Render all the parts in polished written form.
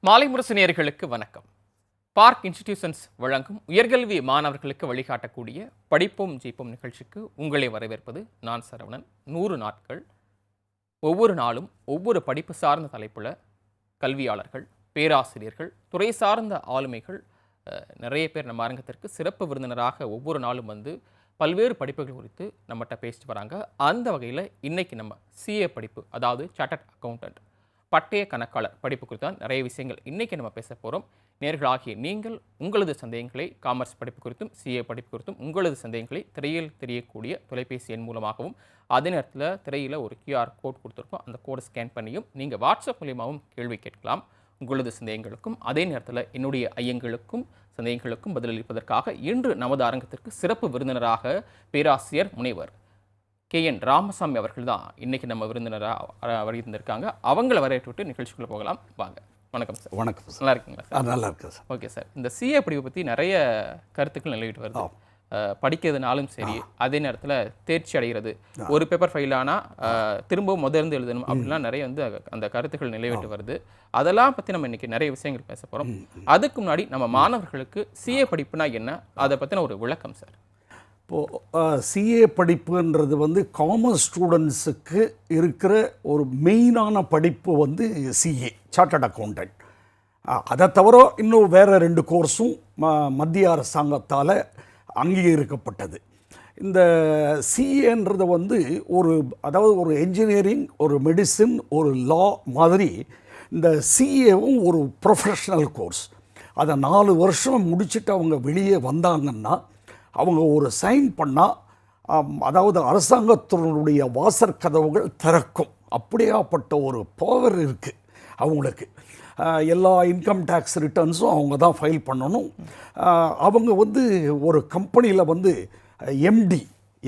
மாலை முரசு நேயர்களுக்கு வணக்கம். பார்க் இன்ஸ்டிடியூஷன்ஸ் வழங்கும் உயர்கல்வி மாணவர்களுக்கு வழிகாட்டக்கூடிய படிப்போம் ஜெயிப்போம் நிகழ்ச்சிக்கு உங்களை வரவேற்பது நான் சரவணன். 100 நாட்கள் ஒவ்வொரு நாளும் ஒவ்வொரு படிப்பு சார்ந்த தலைப்புல கல்வியாளர்கள், பேராசிரியர்கள், துறை சார்ந்த ஆளுமைகள் நிறைய பேர் நம்ம அரங்கத்திற்கு சிறப்பு விருந்தினராக ஒவ்வொரு நாளும் வந்து பல்வேறு படிப்புகள் குறித்து நம்மகிட்ட பேசிட்டு வராங்க. அந்த வகையில் இன்னைக்கு நம்ம சிஏ படிப்பு, அதாவது சார்ட்டர்ட் அக்கௌண்டன்ட், பட்டய கணக்காளர் படிப்பு குறித்து தான் நிறைய விஷயங்கள் இன்றைக்கி நம்ம பேச போகிறோம். நேர்களாகிய நீங்கள் உங்களது சந்தேகங்களை காமர்ஸ் படிப்பு குறித்தும் சிஏ படிப்பு குறித்தும் உங்களது சந்தேகங்களை திரையில் தெரியக்கூடிய தொலைபேசி எண் மூலமாகவும், அதே நேரத்தில் திரையில் ஒரு QR கோட் கொடுத்துருக்கோம், அந்த கோடை ஸ்கேன் பண்ணியும் நீங்கள் வாட்ஸ்அப் மூலியமாகவும் கேள்வி கேட்கலாம். உங்களது சந்தேகங்களுக்கும் அதே நேரத்தில் என்னுடைய ஐயங்களுக்கும் சந்தேகங்களுக்கும் பதிலளிப்பதற்காக இன்று நமது அரங்கத்திற்கு சிறப்பு விருந்தினராக பேராசிரியர் முனைவர் KN ராமசாமி அவர்கள் தான் இன்றைக்கி நம்ம விருந்தினராக வருகின்றிருக்காங்க. அவங்கள வரவேற்று நிகழ்ச்சிக்குள்ளே போகலாம். வாங்க. வணக்கம் சார். வணக்கம். நல்லா இருக்குங்களா சார்? நல்லா இருக்கு சார். Okay sir. இந்த சிஏ படிப்பை பற்றி நிறைய கருத்துக்கள் நிலவிட்டு வருது. படிக்கிறதுனாலும் சரி, அதே நேரத்தில் தேர்ச்சி அடைகிறது, ஒரு பேப்பர் ஃபெயில் ஆனால் திரும்பவும் முதலிருந்து எழுதணும் அப்படின்லாம் நிறைய வந்து அந்த கருத்துக்கள் நிலவிட்டு வருது. அதெல்லாம் பற்றி நம்ம இன்றைக்கி நிறைய விஷயங்கள் பேச போகிறோம். அதுக்கு முன்னாடி நம்ம மாணவர்களுக்கு சிஏ படிப்புனா என்ன, அதை பற்றின ஒரு விளக்கம் சார். இப்போது சிஏ படிப்புன்றது வந்து காமர்ஸ் ஸ்டூடெண்ட்ஸுக்கு இருக்கிற ஒரு மெயினான படிப்பு வந்து சிஏ, சார்ட்டர்ட் அக்கௌண்டன்ட். அதை தவிர இன்னும் வேறு 2 கோர்ஸும் மத்திய அரசாங்கத்தால் அங்கீகரிக்கப்பட்டது. இந்த சிஏன்றது வந்து அதாவது ஒரு என்ஜினியரிங், ஒரு மெடிசின், ஒரு லா மாதிரி இந்த சிஏவும் ஒரு ப்ரொஃபஷ்னல் கோர்ஸ். அதை 4 வருஷம் முடிச்சுட்டு அவங்க வெளியே வந்தாங்கன்னா அவங்க ஒரு சைன் பண்ணால், அதாவது அரசாங்கத்தினுடைய வாசற்கதவுகள் திறக்கும். அப்படியாப்பட்ட ஒரு பவர் இருக்குது அவங்களுக்கு. எல்லா இன்கம் டேக்ஸ் ரிட்டர்ன்ஸும் அவங்க தான் ஃபைல் பண்ணணும். அவங்க வந்து ஒரு கம்பெனியில் வந்து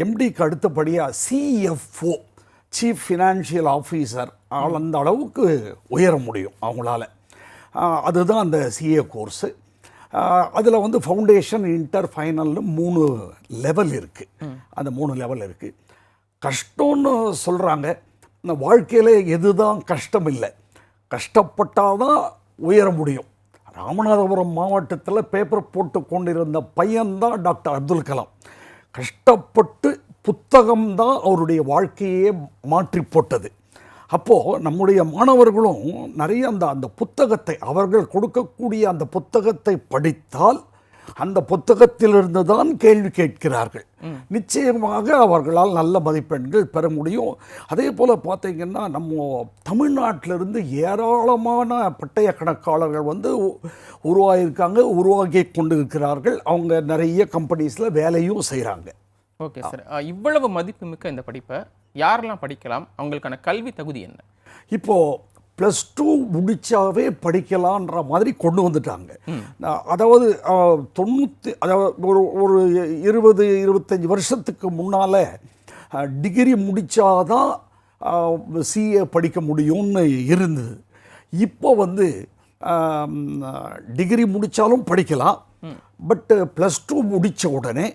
எம்டிக்கு அடுத்தபடியாக CFO, சீஃப் ஃபினான்ஷியல் ஆஃபீஸர், அந்த அளவுக்கு உயர முடியும் அவங்களால. அதுதான் அந்த சிஏ கோர்ஸு. அதில் வந்து ஃபவுண்டேஷன், இன்டர், ஃபைனல்னு 3 லெவல் இருக்குது. அந்த 3 லெவல் இருக்குது. கஷ்டம்னு சொல்கிறாங்க. இந்த வாழ்க்கையில் எதுதான் கஷ்டம் இல்லை, கஷ்டப்பட்டால் தான் உயர முடியும். ராமநாதபுரம் மாவட்டத்தில் பேப்பர் போட்டு கொண்டிருந்த பையன்தான் டாக்டர் அப்துல் கலாம். கஷ்டப்பட்டு புத்தகம்தான் அவருடைய வாழ்க்கையே மாற்றி போட்டது. அப்போது நம்முடைய மாணவர்களும் நிறைய அந்த புத்தகத்தை, அவர்கள் கொடுக்கக்கூடிய அந்த புத்தகத்தை படித்தால் அந்த புத்தகத்திலிருந்து தான் கேள்வி கேட்கிறார்கள். நிச்சயமாக அவர்களால் நல்ல மதிப்பெண்கள் பெற முடியும். அதே போல் பார்த்திங்கன்னா நம்ம தமிழ்நாட்டிலிருந்து ஏராளமான பட்டய கணக்காளர்கள் வந்து உருவாகி கொண்டு இருக்கிறார்கள். அவங்க நிறைய கம்பெனிஸில் வேலையும் செய்கிறாங்க. Okay sir. இவ்வளவு மதிப்புமிக்க இந்த படிப்பை யாரெல்லாம் படிக்கலாம்? அவங்களுக்கான கல்வி தகுதி என்ன? இப்போது +2 முடித்தாவே படிக்கலான்ற மாதிரி கொண்டு வந்துட்டாங்க. அதாவது ஒரு 20-25 வருஷத்துக்கு முன்னால் டிகிரி முடித்தாதான் சிஏ படிக்க முடியும்னு இருந்தது. இப்போ வந்து டிகிரி முடித்தாலும் படிக்கலாம். பட்டு +2 முடித்த உடனே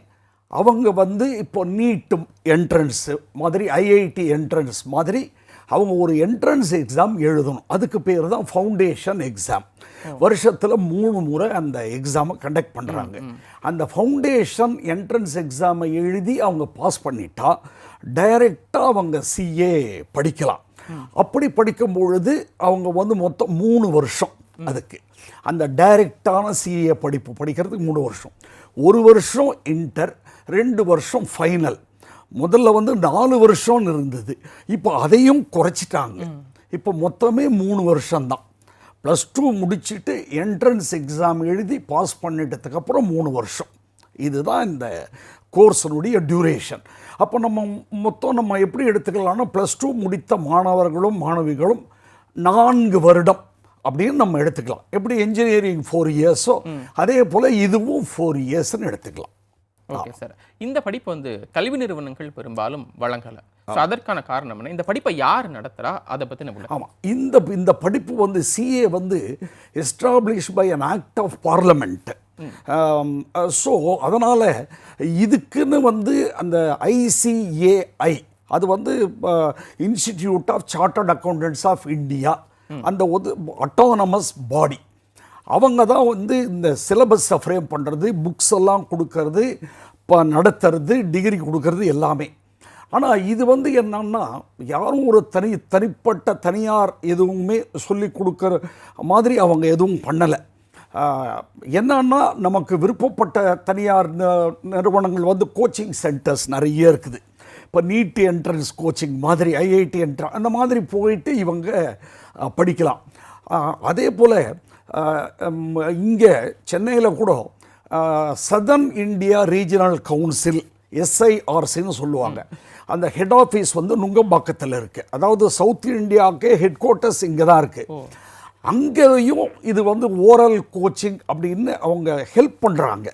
அவங்க வந்து இப்போ நீட் என்ட்ரன்ஸு மாதிரி, IIT என்ட்ரன்ஸ் மாதிரி அவங்க ஒரு என்ட்ரன்ஸ் எக்ஸாம் எழுதணும். அதுக்கு பேர் தான் ஃபவுண்டேஷன் எக்ஸாம். வருஷத்தில் 3 முறை அந்த எக்ஸாமை கண்டக்ட் பண்ணுறாங்க. அந்த ஃபவுண்டேஷன் என்ட்ரன்ஸ் எக்ஸாமை எழுதி அவங்க பாஸ் பண்ணிட்டா டைரெக்டாக அவங்க சிஏ படிக்கலாம். அப்படி படிக்கும் பொழுது அவங்க வந்து மொத்தம் 3 வருஷம் அதுக்கு. அந்த டைரெக்டான சிஏ படிப்பு படிக்கிறதுக்கு 3 வருஷம். 1 வருஷம் இன்டர், 2 வருஷம் ஃபைனல். முதல்ல வந்து 4 வருஷம் இருந்தது. இப்போ அதையும் குறைச்சிட்டாங்க. இப்போ மொத்தமே 3 வருஷம்தான். +2 முடிச்சுட்டு என்ட்ரன்ஸ் எக்ஸாம் எழுதி பாஸ் பண்ணிட்டதுக்கப்புறம் 3 வருஷம். இதுதான் இந்த கோர்ஸனுடைய டியூரேஷன். அப்போ நம்ம எப்படி எடுத்துக்கலாம்னா, +2 முடித்த மாணவர்களும் மாணவிகளும் 4 வருடம் அப்படின்னு நம்ம எடுத்துக்கலாம். எப்படி என்ஜினியரிங் 4 இயர்ஸோ அதே போல் இதுவும் 4 இயர்ஸ்ன்னு எடுத்துக்கலாம். Okay sir. இந்த படிப்பு வந்து கல்வி நிறுவனங்கள் பெரும்பாலும் வழங்கலை. அதற்கான காரணம் என்ன? இந்த படிப்பை யார் நடத்துகிறா, அதை பற்றி நம்ம. ஆமாம், இந்த படிப்பு வந்து சிஏ வந்து establish by an act of parliament. So அதனால் இதுக்குன்னு வந்து அந்த ICAI, அது வந்து institute of chartered accountants of India, அந்த ஒரு அட்டானமஸ் பாடி. அவங்க தான் வந்து இந்த சிலபஸை ஃப்ரேம் பண்ணுறது, புக்ஸ் எல்லாம் கொடுக்கறது, இப்போ நடத்துறது, டிகிரி கொடுக்கறது எல்லாமே. ஆனால் இது வந்து என்னன்னா யாரும் ஒரு தனிப்பட்ட தனியார் எதுவுமே சொல்லி கொடுக்குற மாதிரி அவங்க எதுவும் பண்ணலை. என்னன்னா நமக்கு விருப்பப்பட்ட தனியார் நிறுவனங்கள் வந்து கோச்சிங் சென்டர்ஸ் நிறைய இருக்குது. இப்போ நீட் என்ட்ரன்ஸ் கோச்சிங் மாதிரி, ஐஐடி என்ட்ரன்ஸ் அந்த மாதிரி போயிட்டு இவங்க படிக்கலாம். அதே போல் இங்கே சென்னையில் கூட சதர்ன் இந்தியா ரீஜனல் கவுன்சில் SIRCன்னு சொல்லுவாங்க. அந்த ஹெட் ஆஃபீஸ் வந்து நுங்கம்பாக்கத்தில் இருக்குது. அதாவது சவுத் இந்தியாவுக்கு ஹெட் குவார்ட்டர்ஸ் இங்கே தான் இருக்குது. அங்கேயும் இது வந்து ஓரல் கோச்சிங் அப்படின்னு அவங்க ஹெல்ப் பண்ணுறாங்க,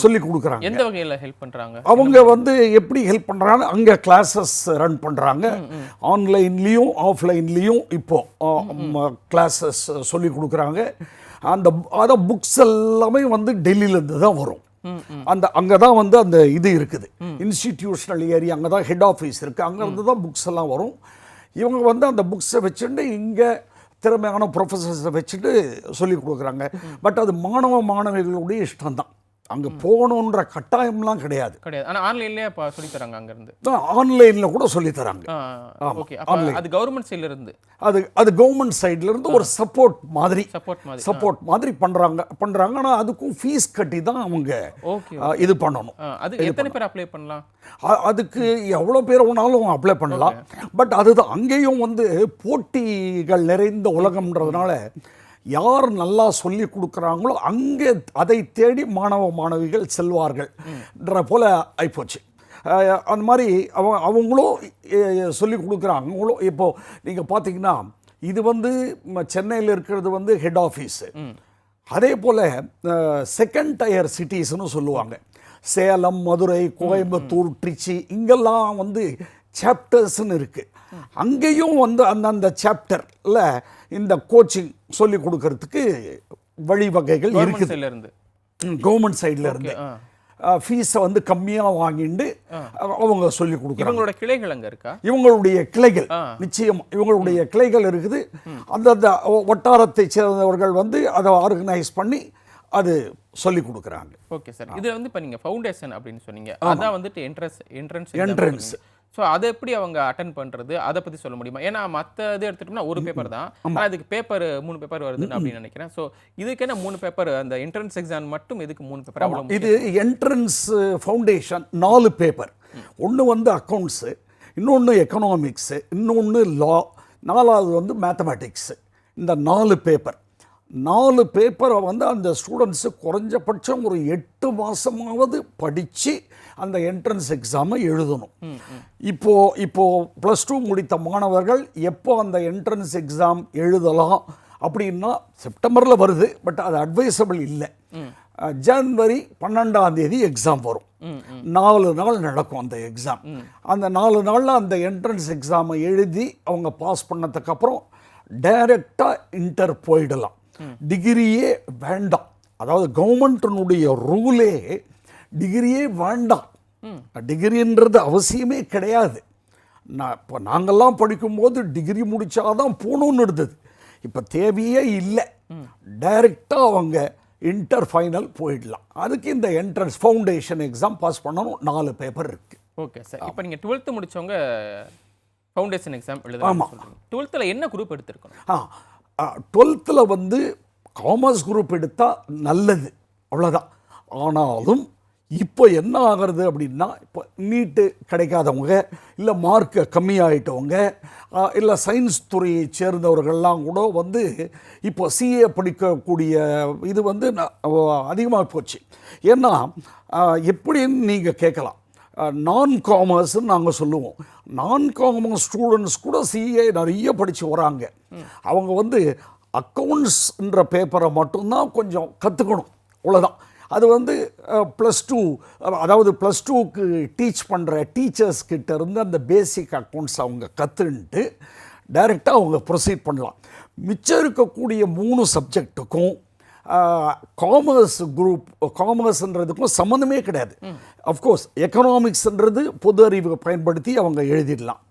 சொல்லி கொடுக்குறாங்க. எந்த வகையில் ஹெல்ப் பண்ணுறாங்க? அவங்க வந்து எப்படி ஹெல்ப் பண்ணுறாங்க, அங்கே கிளாஸஸ் ரன் பண்ணுறாங்க. ஆன்லைன்லேயும் ஆஃப்லைன்லேயும் இப்போது கிளாஸஸ் சொல்லி கொடுக்குறாங்க. அதான் புக்ஸ் எல்லாமே வந்து டெல்லியிலேருந்து தான் வரும். அங்கே தான் வந்து அந்த இது இருக்குது, இன்ஸ்டிடியூஷனல் ஏரியா, அங்கே தான் ஹெட் ஆஃபீஸ் இருக்குது. அங்கேருந்து தான் புக்ஸ் எல்லாம் வரும். இவங்க வந்து அந்த புக்ஸை வச்சுட்டு இங்கே திறமையான ப்ரொஃபஸர்ஸை வச்சுட்டு சொல்லி கொடுக்குறாங்க. பட் அது மாணவிகளுடைய இஷ்டம்தான், அங்கே போகணுன்ற கட்டாயம்லாம் கிடையாது. ஆனால் ஆன்லைன்லேயே இப்போ சொல்லித்தராங்க. அங்கேருந்து ஆன்லைனில் கூட சொல்லித்தராங்க. ஓகே, அது கவர்மெண்ட் சைட்லேருந்து, அது கவர்மெண்ட் சைட்லேருந்து ஒரு சப்போர்ட் மாதிரி பண்ணுறாங்க. ஆனால் அதுக்கும் ஃபீஸ் கட்டி தான் அவங்க இது பண்ணணும். அது எத்தனை பேர் அப்ளை பண்ணலாம்? அதுக்கு எவ்வளோ பேர் வேணாலும் அப்ளை பண்ணலாம். பட் அதுதான் அங்கேயும் வந்து போட்டிகள் நிறைந்த உலகம்ன்றதுனால யார் நல்லா சொல்லி கொடுக்குறாங்களோ அங்கே அதை தேடி மாணவிகள் செல்வார்கள்ன்ற போல் ஆயிப்போச்சு. அந்த மாதிரி அவங்களும் சொல்லி கொடுக்குறாங்க. அவங்களும் இப்போது நீங்கள் பார்த்தீங்கன்னா இது வந்து சென்னையில் இருக்கிறது வந்து ஹெட் ஆஃபீஸு. அதே போல் செகண்ட் டயர் சிட்டிஸ்னு சொல்லுவாங்க. சேலம், மதுரை, கோயம்புத்தூர், திருச்சி, இங்கெல்லாம் வந்து சாப்டர்ஸ்ன்னு இருக்குது. அங்கேயும் வந்து அந்தந்த சாப்டரில் இந்த கோச்சிங் சொல்லி கொடுக்கறதுக்கு வழிவகைகள் இருக்குது. கவர்மெண்ட் சைடில் இருந்து ஃபீஸை வந்து கம்மியாக வாங்கிட்டு அவங்க சொல்லி கொடுக்குறாங்க. இவங்களோட கிளைகள் அங்கே இருக்கா? இவங்களுடைய கிளைகள் நிச்சயம் இவங்களுடைய கிளைகள் இருக்குது. அந்தந்த வட்டாரத்தை சேர்ந்தவர்கள் வந்து அதை ஆர்கனைஸ் பண்ணி அது சொல்லி கொடுக்குறாங்க. ஓகே சார், இது வந்து இப்போ நீங்கள் ஃபவுண்டேஷன் அப்படின்னு சொன்னீங்க, அதான் வந்துட்டு என்ட்ரன்ஸ். ஸோ அதை எப்படி அவங்க அட்டன் பண்ணுறது, அதை பற்றி சொல்ல முடியுமா? ஏன்னா மற்ற இது எடுத்துட்டோம்னா ஒரு பேப்பர் தான், ஆனால் அதுக்கு 3 பேப்பர் வருதுன்னு அப்படின்னு நினைக்கிறேன். ஸோ இதுக்கு என்ன 3 பேப்பர்? அந்த என்ட்ரன்ஸ் எக்ஸாம் மட்டும் எதுக்கு 3 பேப்பர்? அவ்வளோ இது என்ட்ரன்ஸ் ஃபவுண்டேஷன் 4 பேப்பர். ஒன்று வந்து அக்கௌண்ட்ஸு, இன்னொன்று எக்கனாமிக்ஸு, இன்னொன்று லா, 4வது வந்து மேத்தமேட்டிக்ஸு. இந்த 4 பேப்பரை வந்து அந்த ஸ்டூடெண்ட்ஸு குறைஞ்சபட்சம் ஒரு 8 மாதமாவது படித்து அந்த என்ட்ரன்ஸ் எக்ஸாமை எழுதணும். இப்போது +2 முடித்த மாணவர்கள் எப்போ அந்த என்ட்ரன்ஸ் எக்ஸாம் எழுதலாம் அப்படின்னா செப்டம்பரில் வருது. பட் அது அட்வைசபிள் இல்லை. ஜனவரி 12ஆம் தேதி எக்ஸாம் வரும். 4 நாள் நடக்கும் அந்த எக்ஸாம். அந்த 4 நாளில் அந்த என்ட்ரன்ஸ் எக்ஸாமை எழுதி அவங்க பாஸ் பண்ணதுக்கப்புறம் டைரெக்டாக இன்டர் போயிடலாம். டிகிரியே வேண்டாம். அதாவது கவர்மெண்ட்டினுடைய ரூலே டிகிரியே வேண்டாம், டிகிரின்றது அவசியமே கிடையாது. இப்போ நாங்கள்லாம் படிக்கும்போது டிகிரி முடித்தாதான் போகணுன்னு இருந்தது. இப்போ தேவையே இல்லை, டைரெக்டாக அவங்க இன்டர் ஃபைனல் போயிடலாம். அதுக்கு இந்த என்ட்ரன்ஸ் ஃபவுண்டேஷன் எக்ஸாம் பாஸ் பண்ணணும். 4 பேப்பர் இருக்குது. ஓகே சார், இப்போ நீங்கள் 12th முடித்தவங்க ஃபவுண்டேஷன் எக்ஸாம் எழுதலாம். ஆமாம். 12th என்ன குரூப் எடுத்துருக்கணும்? 12th வந்து காமர்ஸ் குரூப் எடுத்தால் நல்லது, அவ்வளோதான். ஆனாலும் இப்போ என்ன ஆகிறது அப்படின்னா, இப்போ நீட்டு கிடைக்காதவங்க, இல்லை மார்க்கு கம்மியாயிட்டவங்க, இல்லை சயின்ஸ் துறையை சேர்ந்தவர்கள்லாம் கூட வந்து இப்போ CA படிக்கக்கூடிய இது வந்து அதிகமாக போச்சு. ஏன்னா எப்படின்னு நீங்கள் கேட்கலாம். நான் காமர்ஸ்ன்னு நாங்கள் சொல்லுவோம். நான் காமர்ஸ் ஸ்டூடெண்ட்ஸ் கூட CA நிறைய படித்து வராங்க. அவங்க வந்து அக்கௌண்ட்ஸ்ன்ற பேப்பரை மட்டும்தான் கொஞ்சம் கற்றுக்கணும், அவ்வளோதான். அது வந்து +2, அதாவது +2க்கு டீச் பண்ணுற டீச்சர்ஸ் கிட்ட இருந்து அந்த பேசிக் அக்கௌண்ட்ஸ் அவங்க கற்றுன்ட்டு டைரெக்டாக அவங்க ப்ரொசீட் பண்ணலாம். மிச்சம் இருக்கக்கூடிய 3 சப்ஜெக்ட்டுக்கும் காமர்ஸ்ன்றதுக்கும் சம்மந்தமே கிடையாது. அஃப்கோர்ஸ் எக்கனாமிக்ஸ்ன்றது பொது அறிவு பயன்படுத்தி அவங்க எழுதிடலாம்.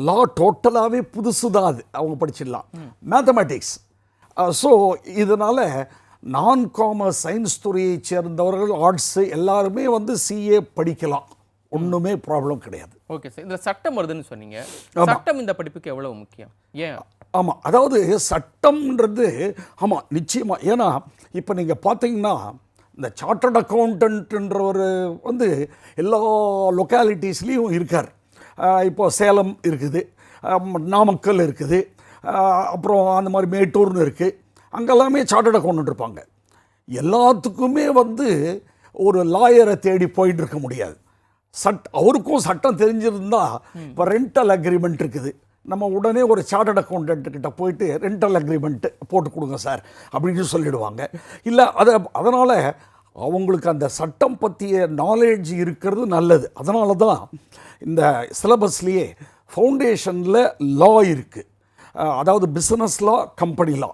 லா டோட்டலாகவே புதுசு தான், அது அவங்க படிச்சிடலாம். மேத்தமேட்டிக்ஸ் ஸோ இதனால் நான் காமர்ஸ் சயின்ஸ் துறையை சேர்ந்தவர்கள் ஆர்ட்ஸு எல்லாருமே வந்து சிஏ படிக்கலாம், ஒன்றுமே ப்ராப்ளம் கிடையாது. ஓகே சார், இந்த சட்டம் வருதுன்னு சொன்னீங்க. சட்டம் இந்த படிப்புக்கு எவ்வளவு முக்கியம்? ஏன்? ஆமாம், அதாவது சட்டம்ன்றது ஆமாம் நிச்சயமாக. ஏன்னா இப்போ நீங்கள் பார்த்தீங்கன்னா இந்த சார்ட்டர்ட் அக்கௌண்டன்ட்ன்றவர் வந்து எல்லா லொக்காலிட்டிஸ்லேயும் இருக்கார். இப்போ சேலம் இருக்குது, நாமக்கல் இருக்குது, அப்புறம் அந்த மாதிரி மேட்டூர்னு இருக்குது. அங்கெல்லாமே சார்ட்டர்ட் அக்கௌண்டன்ட் இருப்பாங்க. எல்லாத்துக்குமே வந்து ஒரு லாயரை தேடி போயிட்டு இருக்க முடியாது. அவருக்கும் சட்டம் தெரிஞ்சிருந்தா இப்போ ரெண்டல் அக்ரிமெண்ட் இருக்குது, நம்ம உடனே ஒரு சார்ட்டர்ட் அக்கௌண்டன்ட்கிட்ட போயிட்டு ரெண்டல் அக்ரிமெண்ட் போட்டு கொடுங்க சார் அப்படின்னு சொல்லிடுவாங்க. இல்லை அதனால் அவங்களுக்கு அந்த சட்டம் பற்றிய நாலேஜ் இருக்கிறது நல்லது. அதனால தான் இந்த சிலபஸ்லேயே ஃபவுண்டேஷனில் லா இருக்குது, அதாவது பிஸ்னஸ் லா, கம்பெனி லா.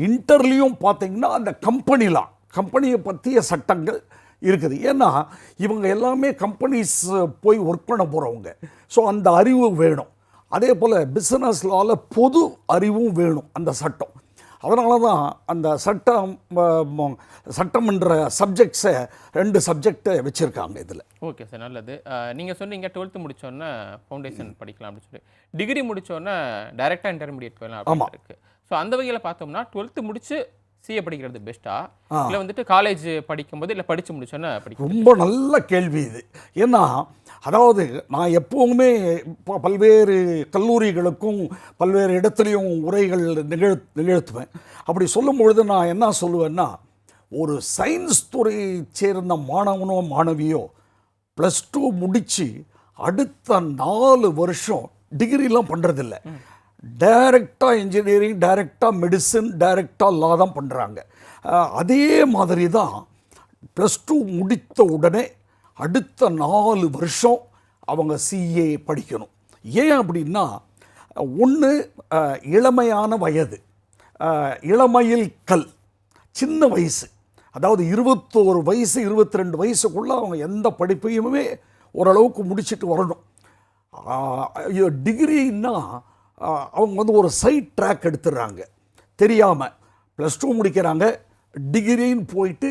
இன்டர்லையும் பார்த்தீங்கன்னா அந்த கம்பெனி லா, கம்பெனியை பற்றிய சட்டங்கள் இருக்குது. ஏன்னா இவங்க எல்லாமே கம்பெனிஸ் போய் ஒர்க் பண்ண போகிறவங்க. ஸோ அந்த அறிவு வேணும். அதே போல் பிஸ்னஸ் லாவில் பொது அறிவும் வேணும் அந்த சட்டம். அதனால தான் அந்த சட்டம்ன்ற சப்ஜெக்ட்ஸை 2 சப்ஜெக்டை வச்சுருக்காங்க இதில். ஓகே சார், நல்லது. நீங்கள் சொன்னீங்க 12th முடித்தோன்னே ஃபவுண்டேஷன் படிக்கலாம் அப்படின்னு சொல்லி, டிகிரி முடித்தோன்னே டைரெக்டாக இன்டர்மீடியட் போயிடலாம் அப்படின்னு இருக்குது. ஸோ அந்த வகையில் பார்த்தோம்னா 12th முடிச்சு சிஏ படிக்கிறது பெஸ்ட்டா, இல்லை வந்துட்டு காலேஜ் படிக்கும்போது, இல்லை படித்து முடிச்சோன்னே படிக்கும்? ரொம்ப நல்ல கேள்வி இது. ஏன்னா அதாவது நான் எப்போவுமே பல்வேறு கல்லூரிகளுக்கும் பல்வேறு இடத்துலையும் உரைகள் நிகழ்த்துவேன். அப்படி சொல்லும் பொழுது நான் என்ன சொல்லுவேன்னா, ஒரு சயின்ஸ் துறையை சேர்ந்த மாணவனோ மாணவியோ +2 முடித்து அடுத்த 4 வருஷம் டிகிரிலாம் பண்ணுறதில்ல. டைரெக்டாக இன்ஜினியரிங், டைரெக்டாக மெடிசன், டைரெக்டாக லா தான் பண்ணுறாங்க. அதே மாதிரி தான் +2 முடித்த உடனே அடுத்த 4 வருஷம் அவங்க சிஏ படிக்கணும். ஏன் அப்படின்னா, ஒன்று இளமையான வயது, இளமையில் கல், சின்ன வயசு, அதாவது 21 வயசு 22 வயசுக்குள்ளே அவங்க எந்த படிப்பையுமே ஓரளவுக்கு முடிச்சுட்டு வரணும். டிகிரின்னா அவங்க வந்து ஒரு சைட் ட்ராக் எடுத்துடுறாங்க தெரியாமல். +2 முடிக்கிறாங்க, டிகிரின்னு போயிட்டு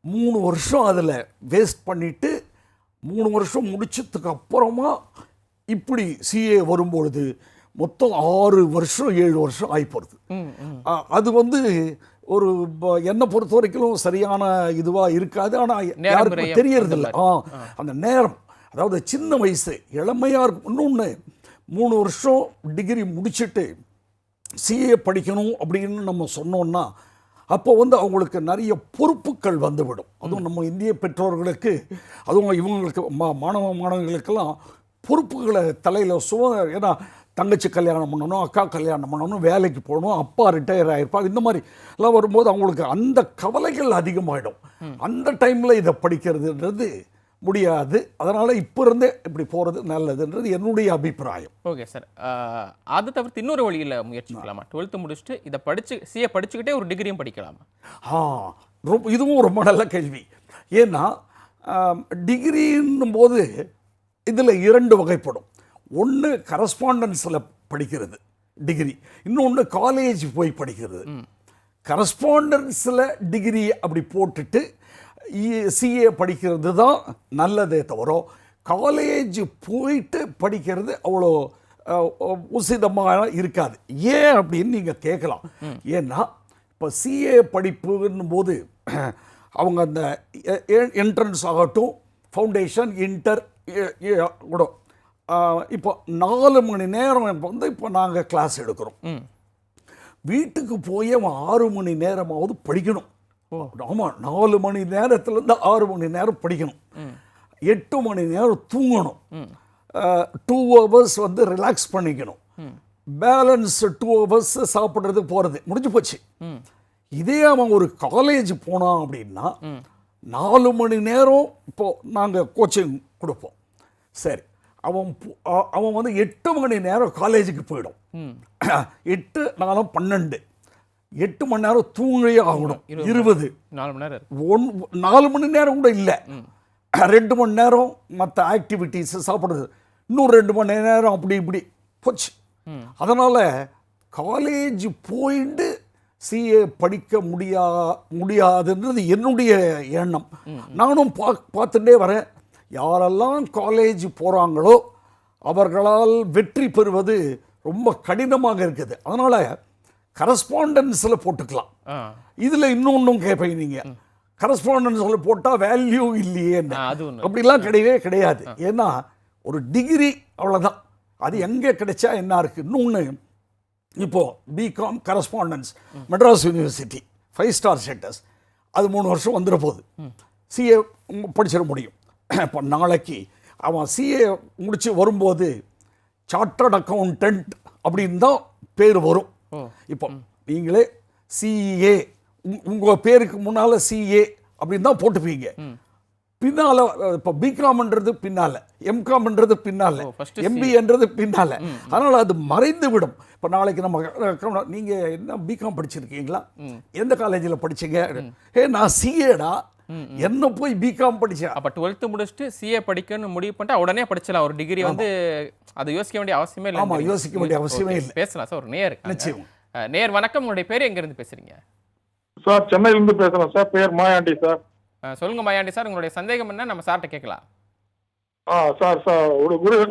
3 வருஷம் அதில் வேஸ்ட் பண்ணிவிட்டு 3 வருஷம் முடிச்சதுக்கு அப்புறமா இப்படி சிஏ வரும்பொழுது மொத்தம் 6 வருஷம் 7 வருஷம் ஆகிப்போகிறது. அது வந்து ஒரு என்னை பொறுத்த வரைக்கும் சரியான இதுவாக இருக்காது. ஆனால் யாருக்கும் தெரியறதில்ல அந்த நேரம். அதாவது சின்ன வயசு இளமையாக இருக்கும். இன்னொன்று 3 வருஷம் டிகிரி முடிச்சுட்டு சிஏ படிக்கணும் அப்படின்னு நம்ம சொன்னோன்னா அப்போ வந்து அவங்களுக்கு நிறைய பொறுப்புகள் வந்துவிடும். அதுவும் நம்ம இந்திய பெற்றோர்களுக்கு, அதுவும் இவங்களுக்கு மாணவர்களுக்கெல்லாம் பொறுப்புகளை தலையில் ஏன்னா தங்கச்சி கல்யாணம் பண்ணணும், அக்கா கல்யாணம் பண்ணணும், வேலைக்கு போகணும், அப்பா ரிட்டையர் ஆகிருப்பாங்க, இந்த மாதிரி எல்லாம் வரும்போது அவங்களுக்கு அந்த கவலைகள் அதிகமாகிடும். அந்த டைமில் இதை படிக்கிறதுன்றது முடியாது. அதனால் இப்போ இருந்தே இப்படி போகிறது நல்லதுன்றது என்னுடைய அபிப்பிராயம். ஓகே சார், அதை தவிர்த்து இன்னொரு வழியில் முயற்சிக்கலாமா? 12th முடிச்சுட்டு இதை சிஏ படிச்சுக்கிட்டே ஒரு டிகிரியும் படிக்கலாமா? இதுவும் ரொம்ப நல்ல கேள்வி. ஏன்னா டிகிரின்னும் போது இதில் 2 வகைப்படும். ஒன்று கரஸ்பாண்டன்ஸில் படிக்கிறது டிகிரி, இன்னொன்று காலேஜ் போய் படிக்கிறது. கரஸ்பாண்டன்ஸில் டிகிரி அப்படி போட்டுட்டு சிஏ படிக்கிறது தான் நல்லதே தவிர காலேஜ் போயிட்டு படிக்கிறது அவ்வளோ உசிதமாக இருக்காது. ஏன் அப்படின்னு நீங்கள் கேட்கலாம். ஏன்னா இப்போ சிஏ படிப்புன்னும் போது அவங்க அந்த என்ட்ரன்ஸ் ஆகட்டும், ஃபவுண்டேஷன், இன்டர் கூட இப்போ 4 மணி நேரம் வந்து இப்போ நாங்கள் கிளாஸ் எடுக்கிறோம். வீட்டுக்கு போய் அவன் 6 மணி நேரமாவது படிக்கணும். ஆமாம், 4 மணி நேரத்துலேருந்து 6 மணி நேரம் படிக்கணும், 8 மணி நேரம் தூங்கணும், 2 ஹவர்ஸ் வந்து ரிலாக்ஸ் பண்ணிக்கணும், பேலன்ஸ் 2 ஹவர்ஸ் சாப்பிட்றது போகிறது, முடிஞ்சு போச்சு. இதே அவன் ஒரு காலேஜ் போனான் அப்படின்னா 4 மணி நேரம் இப்போது நாங்கள் கோச்சிங் கொடுப்போம். சரி, அவன் வந்து 8 மணி நேரம் காலேஜுக்கு போயிடும். 8 4 12, 8 மணி நேரம் தூங்கியே ஆகணும். 20 4 மணி நேரம் 4 மணி நேரம் கூட இல்லை, 2 மணி நேரம் மற்ற ஆக்டிவிட்டீஸ் சாப்பிட்றது, இன்னும் 2 மணி நேரம் அப்படி இப்படி போச்சு. அதனால் காலேஜ் போயிட்டு சிஏ படிக்க முடியாதுன்றது என்னுடைய எண்ணம். நானும் பார்த்துட்டே வரேன். யாரெல்லாம் காலேஜ் போகிறாங்களோ அவர்களால் வெற்றி பெறுவது ரொம்ப கடினமாக இருக்குது. அதனால் கரஸ்பாண்டன்ஸில் போட்டுக்கலாம். இதில் இன்னொன்றும் கேட்பீங்க நீங்கள், கரஸ்பாண்டன்ஸில் போட்டால் வேல்யூ இல்லையே, அப்படிலாம் கிடையவே கிடையாது. ஏன்னா ஒரு டிகிரி அவ்வளோதான், அது எங்கே கிடைச்சா என்ன இருக்குது. இன்னொன்று, இப்போது BCom correspondence Madras university 5 star status, அது 3 வருஷம் வந்துட போகுது. சிஏ படிச்சிட முடியும். இப்போ நாளைக்கு அவன் சிஏ முடித்து வரும்போது சார்ட்டர்ட் அக்கௌண்டன்ட் அப்படின்னு தான் பேர் வரும். இப்போ நீங்களே சிஏ உங்கள் பேருக்கு முன்னால் சிஏ அப்படின்னு தான் போட்டுப்பீங்க. பின்னால் இப்போ பிகாம்ன்றது பின்னால், எம்காம்ன்றது பின்னால், எம்பிஏன்றது பின்னால். அதனால் அது மறைந்து விடும். இப்போ நாளைக்கு நம்ம நீங்கள் என்ன பிகாம் படிச்சிருக்கீங்களா, எந்த காலேஜில் படிச்சீங்க, நான் சிஏடா, என்ன போய் பிகாம் படித்தேன். அப்போ 12th முடிச்சுட்டு சிஏ படிக்கணும்னு முடிவு பண்ணிட்டு உடனே படிச்சலாம். ஒரு டிகிரி வந்து அது யோசிக்க வேண்டிய அவசியமே இல்லை. ஆமாம், யோசிக்க வேண்டிய அவசியமே இல்லை. பேசலாம் சார். ஒரு நேர் நிச்சயம். நேர் வணக்கம், உங்களுடைய பேர் எங்கேருந்து பேசுகிறீங்க? சார் சென்னையிலேருந்து பேசுகிறேன் சார். பேர் மாயாண்டி சார். சொல்லுங்க மாயாண்டி சார், உங்களுடைய சந்தேகம் என்ன, நம்ம சார்கிட்ட கேட்கலாம். Sir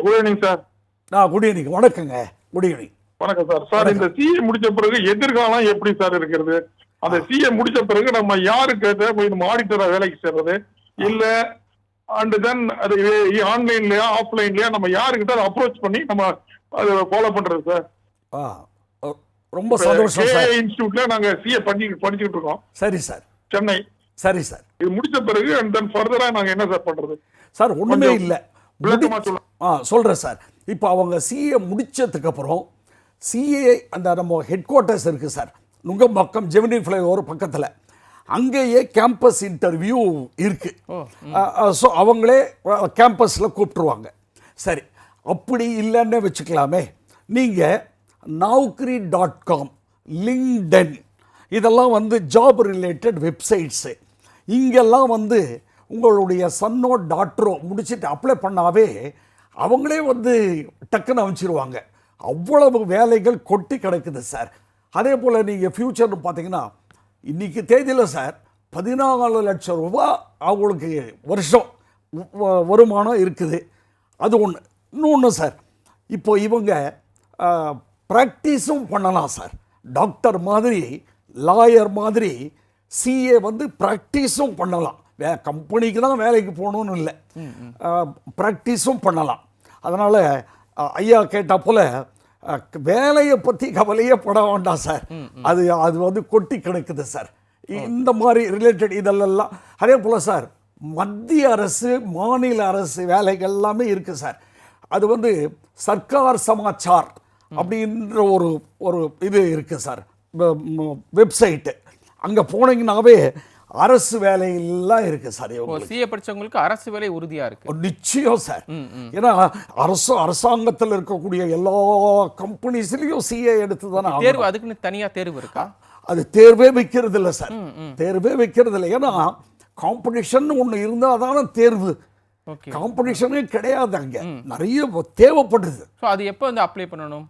good evening sir. Good evening. வணக்கங்க. Good evening. வணக்கம் சார். சார் இந்த சிஏ முடிச்ச பிறகு எதிர்காலம் எப்படி சார் இருக்கிறது? அந்த சிஏ முடிச்ச பிறகு நம்ம யாருக்கு போய் நம்ம ஆடிட்டரா வேலைக்கு சேர்றது, இல்ல அண்ட் தென் அது ஆன்லைன்லயா ஆஃப்லைன்லயா நம்ம யாருக்கிட்ட அதை அப்ரோச் பண்ணி நம்ம அதை ஃபாலோ பண்றது சார்? ரொம்ப சந்தோஷம் சார். இன்ஸ்டிடியூட்ல நாங்க சிஏ படிச்சுட்டு இருக்கோம். சரி சார். சென்னை. சரி சார். இது முடிச்ச பிறகு அண்ட் தென் ஃபர்தரா நாங்க என்ன சார் பண்றது சார்? ஒண்ணுமே இல்லை, சொல்றேன் சார். இப்போ அவங்க சிஏ முடிச்சதுக்கு அப்புறம் சிஏ அந்த நம்ம ஹெட் குவார்ட்டர்ஸ் இருக்கு சார், நுங்கம்பாக்கம் ஜெமினி ஃப்ளைஓவர் பக்கத்தில், அங்கேயே கேம்பஸ் இன்டர்வியூ இருக்கு. ஸோ அவங்களே கேம்பஸில் கூப்பிட்டுருவாங்க. சரி, அப்படி இல்லைன்னு வச்சுக்கலாமே, நீங்கள் naukri.com, லிங்க்டன், இதெல்லாம் வந்து ஜாப் ரிலேட்டட் வெப்சைட்ஸு. இங்கெல்லாம் வந்து உங்களுடைய சன்னோ டாக்டரோ முடிச்சுட்டு அப்ளை பண்ணாவே அவங்களே வந்து டக்குன்னு அமைச்சிருவாங்க. அவ்வளவு வேலைகள் கொட்டி கிடக்குது சார். அதே போல் நீங்கள் ஃப்யூச்சர்னு பார்த்தீங்கன்னா இன்றைக்கி தேதியில் சார் 14 லட்சம் ரூபா அவங்களுக்கு வருஷம் வருமானம் இருக்குது. அது ஒன்று. இன்னொன்று சார், இப்போ இவங்க ப்ராக்டிஸும் பண்ணலாம் சார். டாக்டர் மாதிரி, லாயர் மாதிரி சிஏ வந்து ப்ராக்டிஸும் பண்ணலாம். கம்பெனிக்கு தான் வேலைக்கு போகணுன்னு இல்லை, ப்ராக்டிஸும் பண்ணலாம். அதனால் ஐயா கேட்டால் போல் வேலையை பற்றி கவலையே பட வேண்டாம் சார். அது வந்து கொட்டி கிடக்குது சார். இந்த மாதிரி ரிலேட்டட் இதெல்லாம். அதே போல் சார், மத்திய அரசு மாநில அரசு வேலைகள் எல்லாமே இருக்குது சார். அது வந்து சர்க்கார் சமாச்சார் அப்படின்ற ஒரு இது இருக்குது சார், வெப்சைட்டு. அங்கே போனீங்கன்னாவே அரசு வேலையெல்லாம் இருக்கு சார். சிஏ படிச்சவங்களுக்கு அரசு வேலை உறுதியா இருக்கு. நிச்சயம் சார். ஏன்னா அரசாங்கத்தில் இருக்கக்கூடிய எல்லா கம்பெனிஸ்லயும் சிஏ எடுத்து தானே தேர்வு. அதுக்குன்னு தனியா தேர்வு இருக்கா? அது தேர்வே வைக்கிறது இல்லை சார். தேர்வே வைக்கிறது இல்லை. ஏன்னா காம்படிஷன் ஒன்று இருந்தால் தானே தேர்வு. காம்படிஷனே கிடையாது, அங்கே நிறைய தேவைப்படுது. அது எப்போ வந்து அப்ளை பண்ணணும்?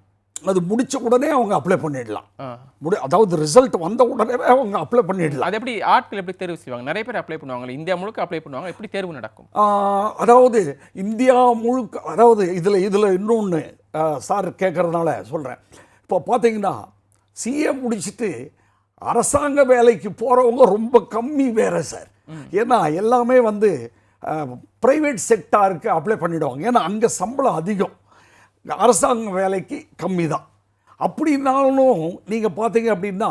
அது முடிச்ச உடனே அவங்க அப்ளை பண்ணிடலாம். அதாவது ரிசல்ட் வந்த உடனே அவங்க அப்ளை பண்ணிடலாம். அது எப்படி ஆட்கள் எப்படி தேர்வு செய்வாங்க? நிறைய பேர் அப்ளை பண்ணுவாங்க, இந்தியா முழுக்க அப்ளை பண்ணுவாங்க. எப்படி தேர்வு நடக்கும்? அதாவது இந்தியா முழுக்க, அதாவது இதில் இன்னொன்று சார் கேட்குறதுனால சொல்கிறேன். இப்போ பார்த்தீங்கன்னா சிஏ முடிச்சுட்டு அரசாங்க வேலைக்கு போகிறவங்க ரொம்ப கம்மி வேறு சார். ஏன்னா எல்லாமே வந்து ப்ரைவேட் செக்டாருக்கு அப்ளை பண்ணிவிடுவாங்க. ஏன்னா அங்கே சம்பளம் அதிகம், அரசாங்க வேலைக்கு கம்மி தான். அப்படின்னாலும் நீங்கள் பார்த்தீங்க அப்படின்னா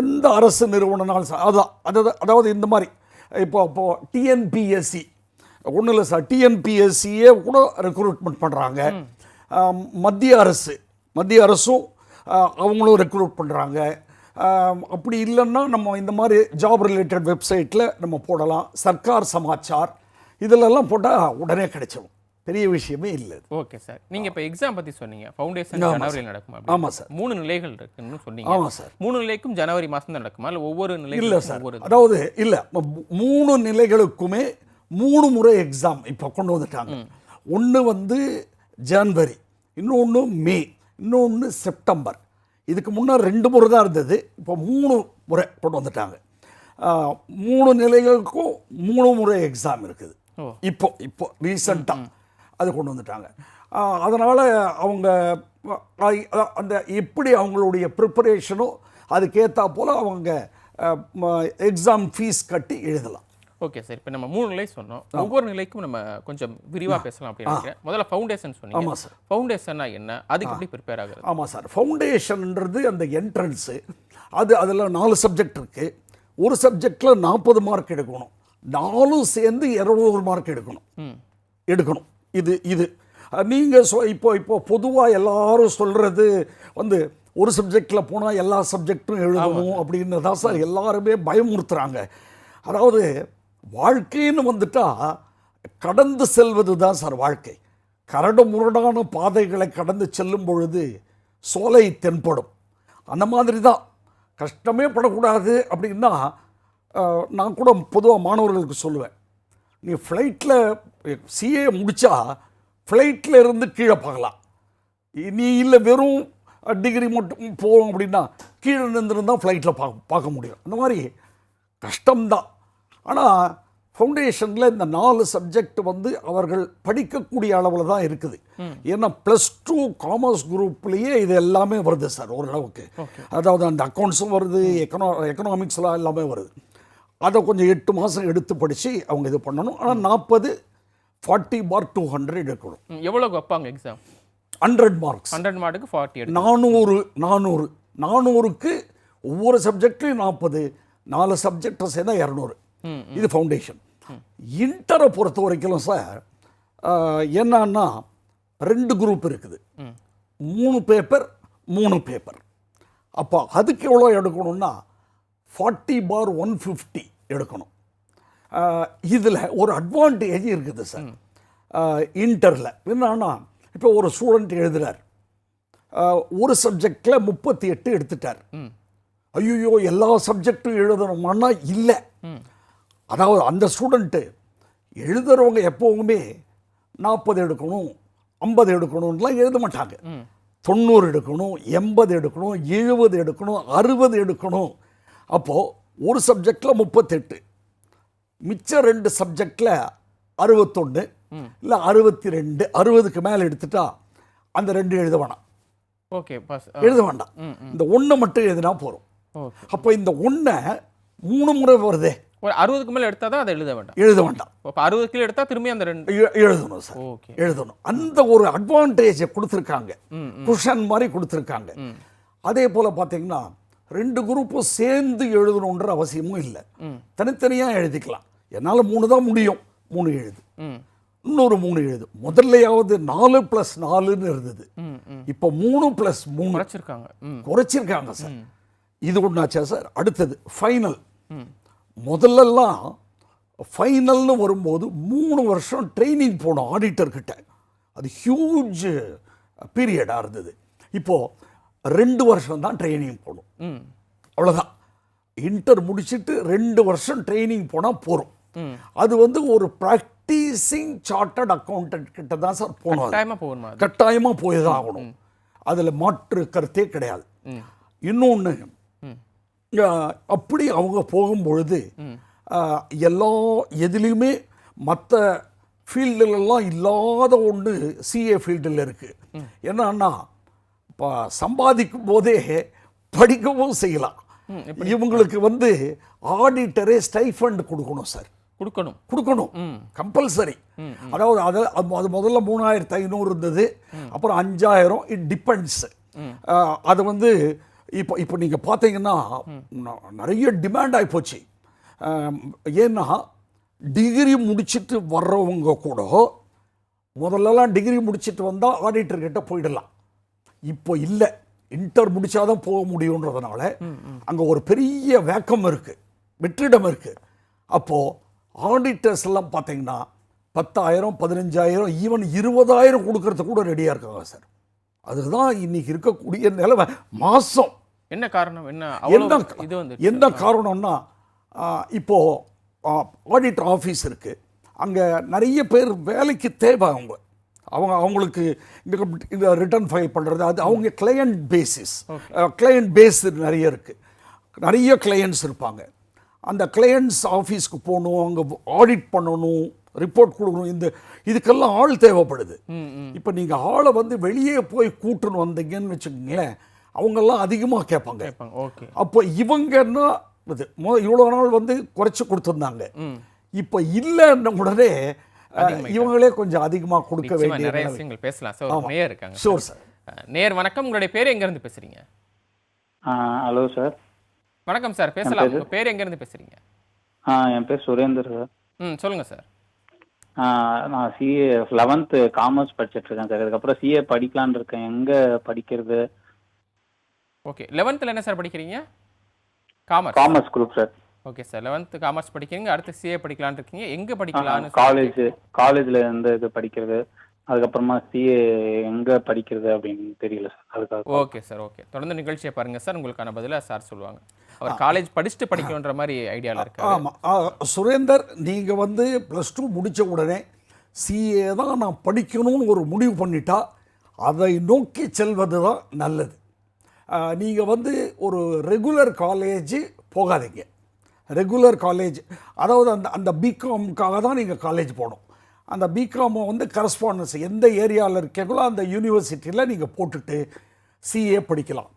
எந்த அரசு நிறுவனம்னாலும் அதாவது இந்த மாதிரி இப்போ டிஎன்பிஎஸ்சி ஒன்றும் இல்லை சார், டிஎன்பிஎஸ்சியே கூட ரெக்ரூட்மெண்ட் பண்ணுறாங்க. மத்திய அரசும் அவங்களும் ரெக்ரூட் பண்ணுறாங்க. அப்படி இல்லைன்னா நம்ம இந்த மாதிரி ஜாப் ரிலேட்டட் வெப்சைட்டில் நம்ம போடலாம். சர்க்கார் சமாச்சார் இதிலெல்லாம் போட்டால் உடனே கிடைச்சிடும். பெரிய விஷயமே இல்லை. Okay sir. நீங்கள் இப்போ எக்ஸாம் பற்றி சொன்னீங்க. ஃபவுண்டேஷன் ஜனவரியில் நடக்குமா? ஆமாம் சார். 3 நிலைகள் இருக்குன்னு சொன்னீங்க. ஆமாம் சார். 3 நிலைக்கும் ஜனவரி மாதம் தான் நடக்குமா, இல்லை ஒவ்வொரு நிலையும்? இல்லை சார், அதாவது இல்லை, 3 நிலைகளுக்குமே 3 முறை எக்ஸாம் இப்போ கொண்டு வந்துட்டாங்க. ஒன்று வந்து ஜனவரி, இன்னொன்று மே, இன்னொன்று செப்டம்பர். இதுக்கு முன்னர் 2 முறை தான் இருந்தது, இப்போ 3 முறை கொண்டு வந்துட்டாங்க. 3 நிலைகளுக்கும் 3 முறை எக்ஸாம் இருக்குது. இப்போ ரீசண்டாக அது கொண்டு வந்துட்டாங்க. அதனால் அவங்க அந்த எப்படி அவங்களுடைய ப்ரிப்பரேஷனோ அதுக்கேற்றா போல் அவங்க எக்ஸாம் ஃபீஸ் கட்டி எழுதலாம். ஓகே சார், இப்போ நம்ம 3 நிலை சொன்னோம். ஒவ்வொரு நிலைக்கும் நம்ம கொஞ்சம் விரிவாக பேசலாம் அப்படின்னு நினைக்கிறேன். முதல்ல ஃபவுண்டேஷன் சொன்னீங்க. ஆமாம் சார். ஃபவுண்டேஷன்னா என்ன, அதுக்கு எப்படி ப்ரிப்பேர் ஆகுது? ஆமாம் சார், ஃபவுண்டேஷன்ன்றது அந்த என்ட்ரன்ஸு. அதில் 4 சப்ஜெக்ட் இருக்குது. ஒரு சப்ஜெக்டில் 40 மார்க் எடுக்கணும், 4 சேர்ந்து 200 மார்க் எடுக்கணும். இது நீங்கள் இப்போ பொதுவாக எல்லாரும் சொல்கிறது வந்து ஒரு சப்ஜெக்டில் போனால் எல்லா சப்ஜெக்டும் எழுதணும் அப்படின்னு தான் சார் எல்லாருமே பயமுறுத்துகிறாங்க. அதாவது வாழ்க்கைன்னு வந்துட்டால் கடந்து செல்வது தான் சார் வாழ்க்கை. கரடு முரடான பாதைகளை கடந்து செல்லும் பொழுது சோலை தென்படும். அந்த மாதிரி தான், கஷ்டமே படக்கூடாது அப்படின்னா நான் கூட பொதுவாக மாணவர்களுக்கு சொல்லுவேன், நீ ஃப்ளைட்டில் சிஏ முடித்தா ஃப்ளைட்டில் இருந்து கீழே பார்க்கலாம். நீ இல்லை வெறும் டிகிரி மட்டும் போகும் அப்படின்னா கீழே நின்றுருந்தால் ஃப்ளைட்டில் பார்க்க முடியும். அந்த மாதிரி கஷ்டம்தான். ஆனால் ஃபவுண்டேஷனில் இந்த 4 சப்ஜெக்ட் வந்து அவர்கள் படிக்கக்கூடிய அளவில் தான் இருக்குது. ஏன்னா +2 காமர்ஸ் குரூப்லேயே இது எல்லாமே வருது சார் ஓரளவுக்கு. அதாவது அந்த அக்கௌண்ட்ஸும் வருது, எக்கனாமிக்ஸ்லாம் எல்லாமே வருது. அதை கொஞ்சம் 8 மாதம் எடுத்து படித்து அவங்க இது பண்ணணும். ஆனால் 40 பார் 200 எடுக்கணும். எவ்வளோ வைப்பாங்க எக்ஸாம்? 100 மார்க்ஸ். 100 மார்க்குக்கு 40 400க்கு ஒவ்வொரு சப்ஜெக்ட்லையும் 40, 4 சப்ஜெக்டை சேர்ந்தா 200. இது ஃபவுண்டேஷன். இன்டரை பொறுத்த வரைக்கும் சார் என்னன்னா 2 குரூப் இருக்குது, 3 பேப்பர் 3 பேப்பர். அப்போ அதுக்கு எவ்வளோ எடுக்கணும்னா 40 பார் 150 எடுக்கணும். இதில் ஒரு அட்வான்டேஜ் இருக்குது சார் இன்டரில். என்னன்னா இப்போ ஒரு ஸ்டூடெண்ட் எழுதுகிறார், ஒரு சப்ஜெக்டில் 38 எடுத்துட்டார். ஐயோ எல்லா சப்ஜெக்டும் எழுதணுமானா இல்லை. அதாவது அந்த ஸ்டூடெண்ட்டு எழுதுகிறவங்க எப்போவுமே 40 எடுக்கணும் 50 எடுக்கணும்லாம் எழுத மாட்டாங்க. 90 எடுக்கணும், 80 எடுக்கணும், 70 எடுக்கணும், 60 எடுக்கணும். அப்போது ஒரு சப்ஜெக்டில் 38, மிச்ச 2 சப்ஜெக்டில் 61 இல்லை 62, 60க்கு மேலே எடுத்துட்டா அந்த 2 எழுத வேணாம். ஓகே, எழுத வேண்டாம். இந்த 1 மட்டும் எழுதினா போகிறோம். அப்போ இந்த 1 3 முறை வருதே, ஒரு 60க்கு மேலே எடுத்தால் தான் அதை எழுத வேண்டாம். இப்போ 60 கிலோ எடுத்தால் திரும்பி அந்த 2 எழுதணும் சார். ஓகே, எழுதணும். அந்த ஒரு அட்வான்டேஜை கொடுத்துருக்காங்க, குஷன் மாதிரி கொடுத்துருக்காங்க. அதே போல் பார்த்தீங்கன்னா 2 குரூப்பும் சேர்ந்து எழுதணுன்ற அவசியமும் இல்லை, தனித்தனியாக எழுதிக்கலாம். என்னால் 3 தான் முடியும், 3 எழுது, இன்னொரு 3 எழுது. முதல்லையாவது 4+4ன்னு இருந்தது, இப்போ 3+3 குறைச்சிருக்காங்க சார். இது ஒன்றாச்சா சார். அடுத்தது ஃபைனல். முதல்லலாம் ஃபைனல்னு வரும்போது 3 வருஷம் ட்ரைனிங் போனோம் ஆடிட்டர்கிட்ட. அது ஹியூஜ் பீரியடாக இருந்தது. இப்போது 2 வருஷம் தான் ட்ரைனிங் போகணும், அவ்வளோதான். இன்டர் முடிச்சுட்டு 2 வருஷம் ட்ரைனிங் போனால் போகிறோம். அது வந்து ஒரு ப்ராக்டிசிங் சார்ட்டர்ட் அக்கௌண்டன்ட் கிட்ட தான் சார் போகணும், கட்டாயமாக போய் தான் ஆகணும். அதில் மாற்று கருத்தே கிடையாது. இன்னொன்று, அப்படி அவங்க போகும்பொழுது எல்லா எதுலேயுமே மற்ற ஃபீல்டுலெல்லாம் இல்லாத ஒன்று சிஏ ஃபீல்டில் இருக்குது. என்னன்னா இப்போ சம்பாதிக்கும் போதே படிக்கவும் செய்யலாம். இவங்களுக்கு வந்து ஆடிட்டரே ஸ்டைஃபண்ட் கொடுக்கணும் சார், கொடுக்கணும் கம்பல்சரி. அதாவது அது முதல்ல 3500 இருந்தது, அப்புறம் 5000. It depends. அது வந்து இப்போ நீங்கள் பார்த்தீங்கன்னா நிறைய டிமாண்ட் ஆகிப்போச்சு. ஏன்னா டிகிரி முடிச்சுட்டு வர்றவங்க கூட முதல்லலாம் டிகிரி முடிச்சுட்டு வந்தால் ஆடிட்டர்கிட்ட போயிடலாம். இப்போ இல்லை, இன்டர் முடித்தாதான் போக முடியுன்றதுனால அங்கே ஒரு பெரிய வேக்கம் இருக்குது, வெற்றிடம் இருக்குது. அப்போது ஆடிட்டர்ஸ் எல்லாம் பார்த்தீங்கன்னா 10,000, 15,000, ஈவன் 20,000 கொடுக்கறதுக்கு கூட ரெடியாக இருக்காங்க சார். அதுதான் இன்னைக்கு இருக்கக்கூடிய நிலைமை. மாதம் என்ன காரணம், என்ன காரணம்னா, இப்போது ஆடிட்டர் ஆஃபீஸ் இருக்குது, அங்கே நிறைய பேர் வேலைக்கு தேவை. அவங்க அவங்களுக்கு இந்த ரிட்டர்ன் ஃபைல் பண்ணுறது அது அவங்க கிளையண்ட் பேசிஸ். கிளையண்ட் பேஸ் நிறைய இருக்குது, நிறைய கிளையண்ட்ஸ் இருப்பாங்க. அந்த கிளையண்ட்ஸ் ஆஃபீஸ்க்கு போகணும், அங்கே ஆடிட் பண்ணணும், ரிப்போர்ட் கொடுக்கணும், இதுக்கெல்லாம் ஆள் தேவைப்படுது. இப்போ நீங்கள் ஆளை வந்து வெளியே போய் கூட்டுன்னு வந்தீங்கன்னு வச்சுக்கோங்களேன், அவங்கெல்லாம் அதிகமாக கேட்பாங்க. அப்போ இவங்கன்னா இது இவ்வளோ நாள் வந்து குறைச்சி கொடுத்துருந்தாங்க, இப்போ இல்லைன்ன உடனே இவங்களே கொஞ்சம் அதிகமாக கொடுக்க வேண்டிய நிறைய விஷயங்கள் பேசலாம் சார். நேர் இருக்காங்க. Sure sir. நேர் வணக்கம், உங்களுடைய பேர் எங்கேருந்து பேசுகிறீங்க? Hello sir. வணக்கம் சார், பேசலாம். உங்கள் பேர் எங்கேருந்து பேசுகிறீங்க? என் பேர் சுரேந்தர் சார். சொல்லுங்கள் சார். நான் சிஏ 11th காமர்ஸ் படிச்சுட்டு இருக்கேன் சார். அதுக்கப்புறம் சிஏ படிக்கலான்னு இருக்கேன். எங்கே படிக்கிறது? ஓகே, 11th என்ன சார் படிக்கிறீங்க? Commerce group sir. Okay sir, 11th commerce படிக்கிறீங்க, அடுத்து சிஏ படிக்கலான்னு இருக்கீங்க. எங்கே படிக்கலான்னு? காலேஜில் இருந்து இது படிக்கிறது, அதுக்கப்புறமா சிஏ எங்கே படிக்கிறது அப்படின்னு தெரியல சார், அதுக்காக. ஓகே சார், ஓகே, தொடர்ந்து நிகழ்ச்சியை பாருங்கள் சார், உங்களுக்கான பதிலை சார் சொல்லுவாங்க. அவர் காலேஜ் படிச்சுட்டு படிக்கணுன்ற மாதிரி ஐடியாவில் இருக்கு. ஆமாம் சுரேந்தர், நீங்கள் வந்து +2 முடித்த உடனே சிஏ தான் நான் படிக்கணும்னு ஒரு முடிவு பண்ணிட்டா அதை நோக்கி செல்வது தான் நல்லது. நீங்கள் வந்து ஒரு ரெகுலர் காலேஜ் போகாதீங்க. ரெகுலர் காலேஜ் அதாவது அந்த பிகாமுக்காக தான் நீங்கள் காலேஜ் போகணும். அந்த பிகாமை வந்து கரஸ்பாண்டன்ஸ் எந்த ஏரியாவில் இருக்கீங்களோ அந்த யூனிவர்சிட்டியில் நீங்கள் போட்டுட்டு சிஏ படிக்கலாம்.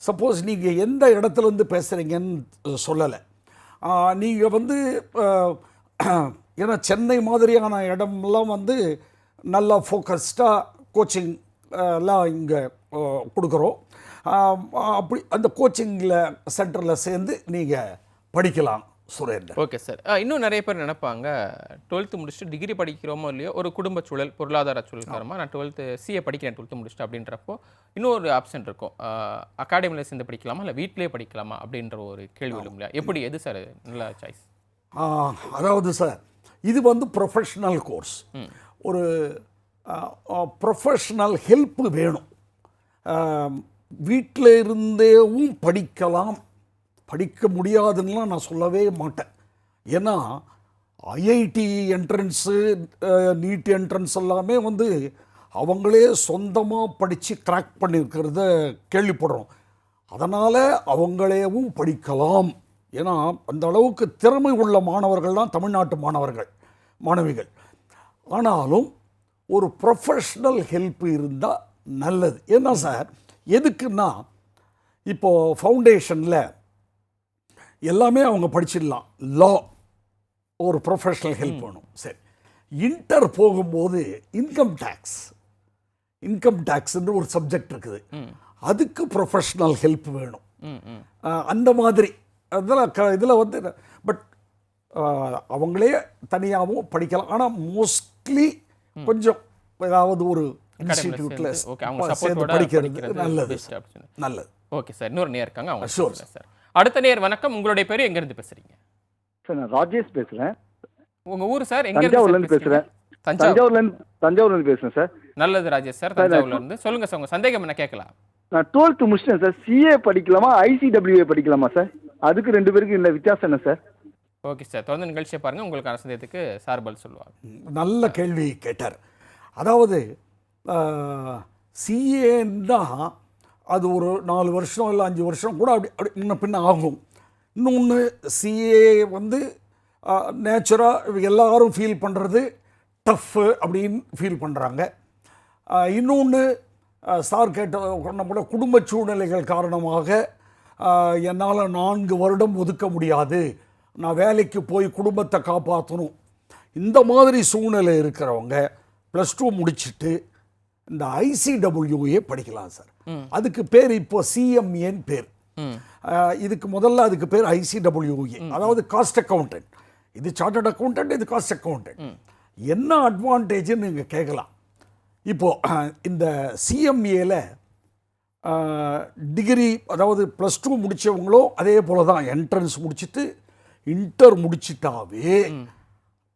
சப்போஸ் நீங்கள் எந்த இடத்துலேருந்து பேசுகிறீங்கன்னு சொல்லலை, நீங்கள் வந்து ஏன்னா சென்னை மாதிரியான இடம்லாம் வந்து நல்லா ஃபோக்கஸ்டாக கோச்சிங் எல்லாம் இங்கே கொடுக்குறோம். அப்படி அந்த கோச்சிங்கில் சென்டரில் சேர்ந்து நீங்கள் படிக்கலாம் சுரேந்தர். Okay sir. இன்னும் நிறைய பேர் நினைப்பாங்க, 12th முடிச்சுட்டு டிகிரி படிக்கிறோமோ இல்லையோ, ஒரு குடும்ப சூழல், பொருளாதார சூழல் காரணமாக நான் 12th சிஏ படிக்கிறேன் 12th முடிச்சுட்டு அப்படின்றப்போ இன்னொரு ஆப்ஷன் இருக்கும், அகாடமியில் சேர்ந்து படிக்கலாமா இல்லை வீட்டிலே படிக்கலாமா அப்படின்ற ஒரு கேள்வி வரும் இல்லையா? எப்படி, எது சார் நல்ல சாய்ஸ்? அதாவது சார், இது வந்து ப்ரொஃபஷ்னல் கோர்ஸ், ஒரு ப்ரொஃபஷ்னல் ஹெல்ப்பு வேணும். வீட்டில் இருந்தேவும் படிக்கலாம், படிக்க முடியாதுன்னெலாம் நான் சொல்லவே மாட்டேன். ஏன்னா ஐஐடி என்ட்ரன்ஸு, நீட் என்ட்ரன்ஸ் எல்லாமே வந்து அவங்களே சொந்தமாக படித்து கிராக் பண்ணியிருக்கிறத கேள்விப்படுறோம். அதனால் அவங்களேவும் படிக்கலாம். ஏன்னா அந்த அளவுக்கு திறமை உள்ள மாணவர்கள் தான் தமிழ்நாட்டு மாணவிகள். ஆனாலும் ஒரு ப்ரொஃபஷ்னல் ஹெல்ப் இருந்தால் நல்லது. ஏன்னா சார், எதுக்குன்னா இப்போது ஃபவுண்டேஷனில் எல்லாமே அவங்க படிச்சிடலாம், லா ஒரு ப்ரொஃபஷ்னல் ஹெல்ப் வேணும். சரி, இன்டர் போகும்போது இன்கம் டேக்ஸ்ன்ற ஒரு சப்ஜெக்ட் இருக்குது, அதுக்கு ப்ரொஃபஷ்னல் ஹெல்ப் வேணும். அந்த மாதிரி இதில் வந்து பட் அவங்களே தனியாகவும் படிக்கலாம். ஆனால் மோஸ்ட்லி கொஞ்சம் ஏதாவது ஒரு இன்ஸ்டிடியூட்டில் சேர்ந்து படிக்கிறது நல்லது. ஓகே சார், இன்னொரு நேர் இருக்காங்க, அவங்க ஷூர் சார். அடுத்த நேர் வணக்கம், உங்களுடைய பேர் எங்கேருந்து பேசுகிறீங்க? சார் நான் ராஜேஷ் பேசுகிறேன். உங்கள் ஊர் சார்? தஞ்சாவூர்லேருந்து பேசுகிறேன். தஞ்சாவூர்லேருந்து பேசுகிறேன் சார். நல்லது ராஜேஷ் சார், தஞ்சாவூர்லேருந்து. சொல்லுங்கள் சார், உங்கள் சந்தேகம் என்ன கேட்கலாம்? நான் 12th முடிச்சிட்டேன் சார். சிஏ படிக்கலாமா ஐசிடபிள்யூஏ படிக்கலாமா சார்? அதுக்கு 2 பேருக்கு இந்த வித்தியாசம் என்ன சார்? ஓகே சார், தொடர்ந்து நிகழ்ச்சியை பாருங்கள், உங்களுக்கான சந்தேகத்துக்கு சார்பல் சொல்லுவாங்க. நல்ல கேள்வி கேட்டார். அதாவது சிஏன்னா அது ஒரு 4 வருஷம் இல்லை 5 வருஷம் கூட அப்படி முன்ன பின்ன ஆகும். இன்னொன்று சிஏ வந்து நேச்சுராக எல்லாரும் ஃபீல் பண்ணுறது டஃப்பு அப்படின்னு ஃபீல் பண்ணுறாங்க. இன்னொன்று சார் கேட்ட கூட குடும்ப சூழ்நிலைகள் காரணமாக என்னால் 4 வருடம் ஒதுக்க முடியாது, நான் வேலைக்கு போய் குடும்பத்தை காப்பாற்றணும், இந்த மாதிரி சூழ்நிலை இருக்கிறவங்க +2 முடிச்சுட்டு இந்த ஐசிடபிள்யூஏ படிக்கலாம் சார். அதுக்கு பேர் இப்போ சிஎம்ஏன்னு பேர். இதுக்கு முதல்ல அதுக்கு பேர் ஐசிடபிள்யூஏ, அதாவது காஸ்ட் அக்கௌண்டன்ட். இது சார்ட்டர்ட் அக்கௌண்டன்ட், இது காஸ்ட் அக்கௌண்டன்ட். என்ன அட்வான்டேஜ்னு நீங்கள் கேட்கலாம். இப்போது இந்த சிஎம்ஏல டிகிரி, அதாவது +2 முடித்தவங்களோ அதே போல் தான் என்ட்ரன்ஸ் முடிச்சுட்டு இன்டர் முடிச்சிட்டாவே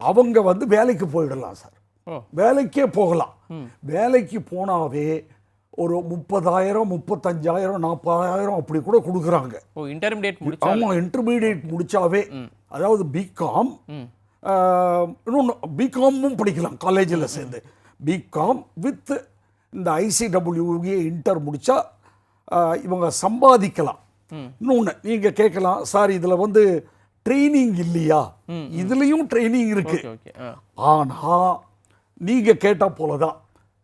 அவங்க வந்து வேலைக்கு போயிடலாம் சார். வேலைக்கே போகலாம். வேலைக்கு போனாவே ஒரு 30,000 35,000 40,000 அப்படி கூட கொடுக்குறாங்க. ஆமாம், இன்டர்மீடியேட் முடித்தாவே, அதாவது பிகாம், இன்னொன்று பிகாமும் படிக்கலாம் காலேஜில் சேர்ந்து. பிகாம் வித் இந்த ஐசிடபிள்யூஏ இன்டர் முடித்தா இவங்க சம்பாதிக்கலாம். இன்னொன்று நீங்கள் கேட்கலாம், சார் இதில் வந்து ட்ரைனிங் இல்லையா? இதுலேயும் ட்ரைனிங் இருக்குது. ஆனால் நீங்கள் கேட்டால் போல தான்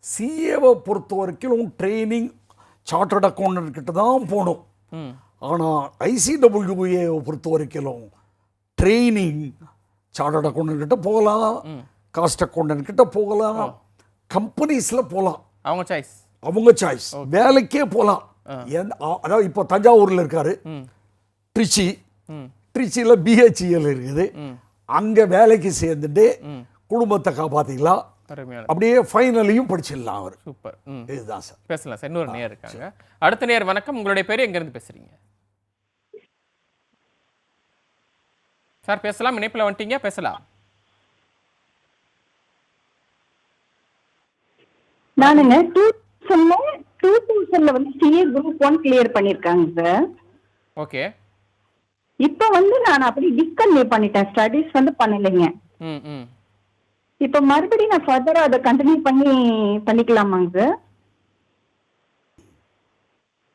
சிஏவை பொறுத்த வரைக்கும் ட்ரைனிங் சார்ட்டர்ட் அக்கௌண்டன்ட் கிட்ட தான் போகணும். ஆனால் ஐசிடபிள்யூஏவை பொறுத்த வரைக்கும் ட்ரைனிங் சார்ட்டர்ட் அக்கௌண்டன்ட் கிட்ட போகலாம், காஸ்ட் அக்கௌண்டன்ட் கிட்ட போகலாம், கம்பெனிஸில் போகலாம், அவங்க சாய்ஸ். வேலைக்கே போகலாம். அதாவது இப்போ தஞ்சாவூரில் இருக்காரு, ட்ரிச்சியில் பிஹெச்இஎல் இருக்குது, அங்கே வேலைக்கு சேர்ந்துட்டு குடும்பத்தை காப்பாற்றிக்கலாம். அப்படியே ஃபைனலையும் படிச்சிடலாம் அவர். சூப்பர். இதுதான் சார். பேசலாம் சார். இன்னொரு நேயர் இருக்காங்க. அடுத்த நேயர் வணக்கம். உங்களுடைய பேர் எங்கேருந்து பேசுறீங்க சார்? பேசலாம். இணைப்பில் வந்துட்டீங்க, பேசலாம். நானுங்க 2000 வந்து சிஏ குரூப் 1 கிளியர் பண்ணிருக்காங்க சார். ஓகே. இப்போ வந்து நான் அப்படி டிஸ்கன்டினியூ பண்ணிட்டேன், ஸ்டடீஸ் வந்து பண்ணலைங்க. இப்போ மறுபடியும் நான் ஃபர்தரா அதை கண்டினியூ பண்ணிக்கலாமாங்க சார்?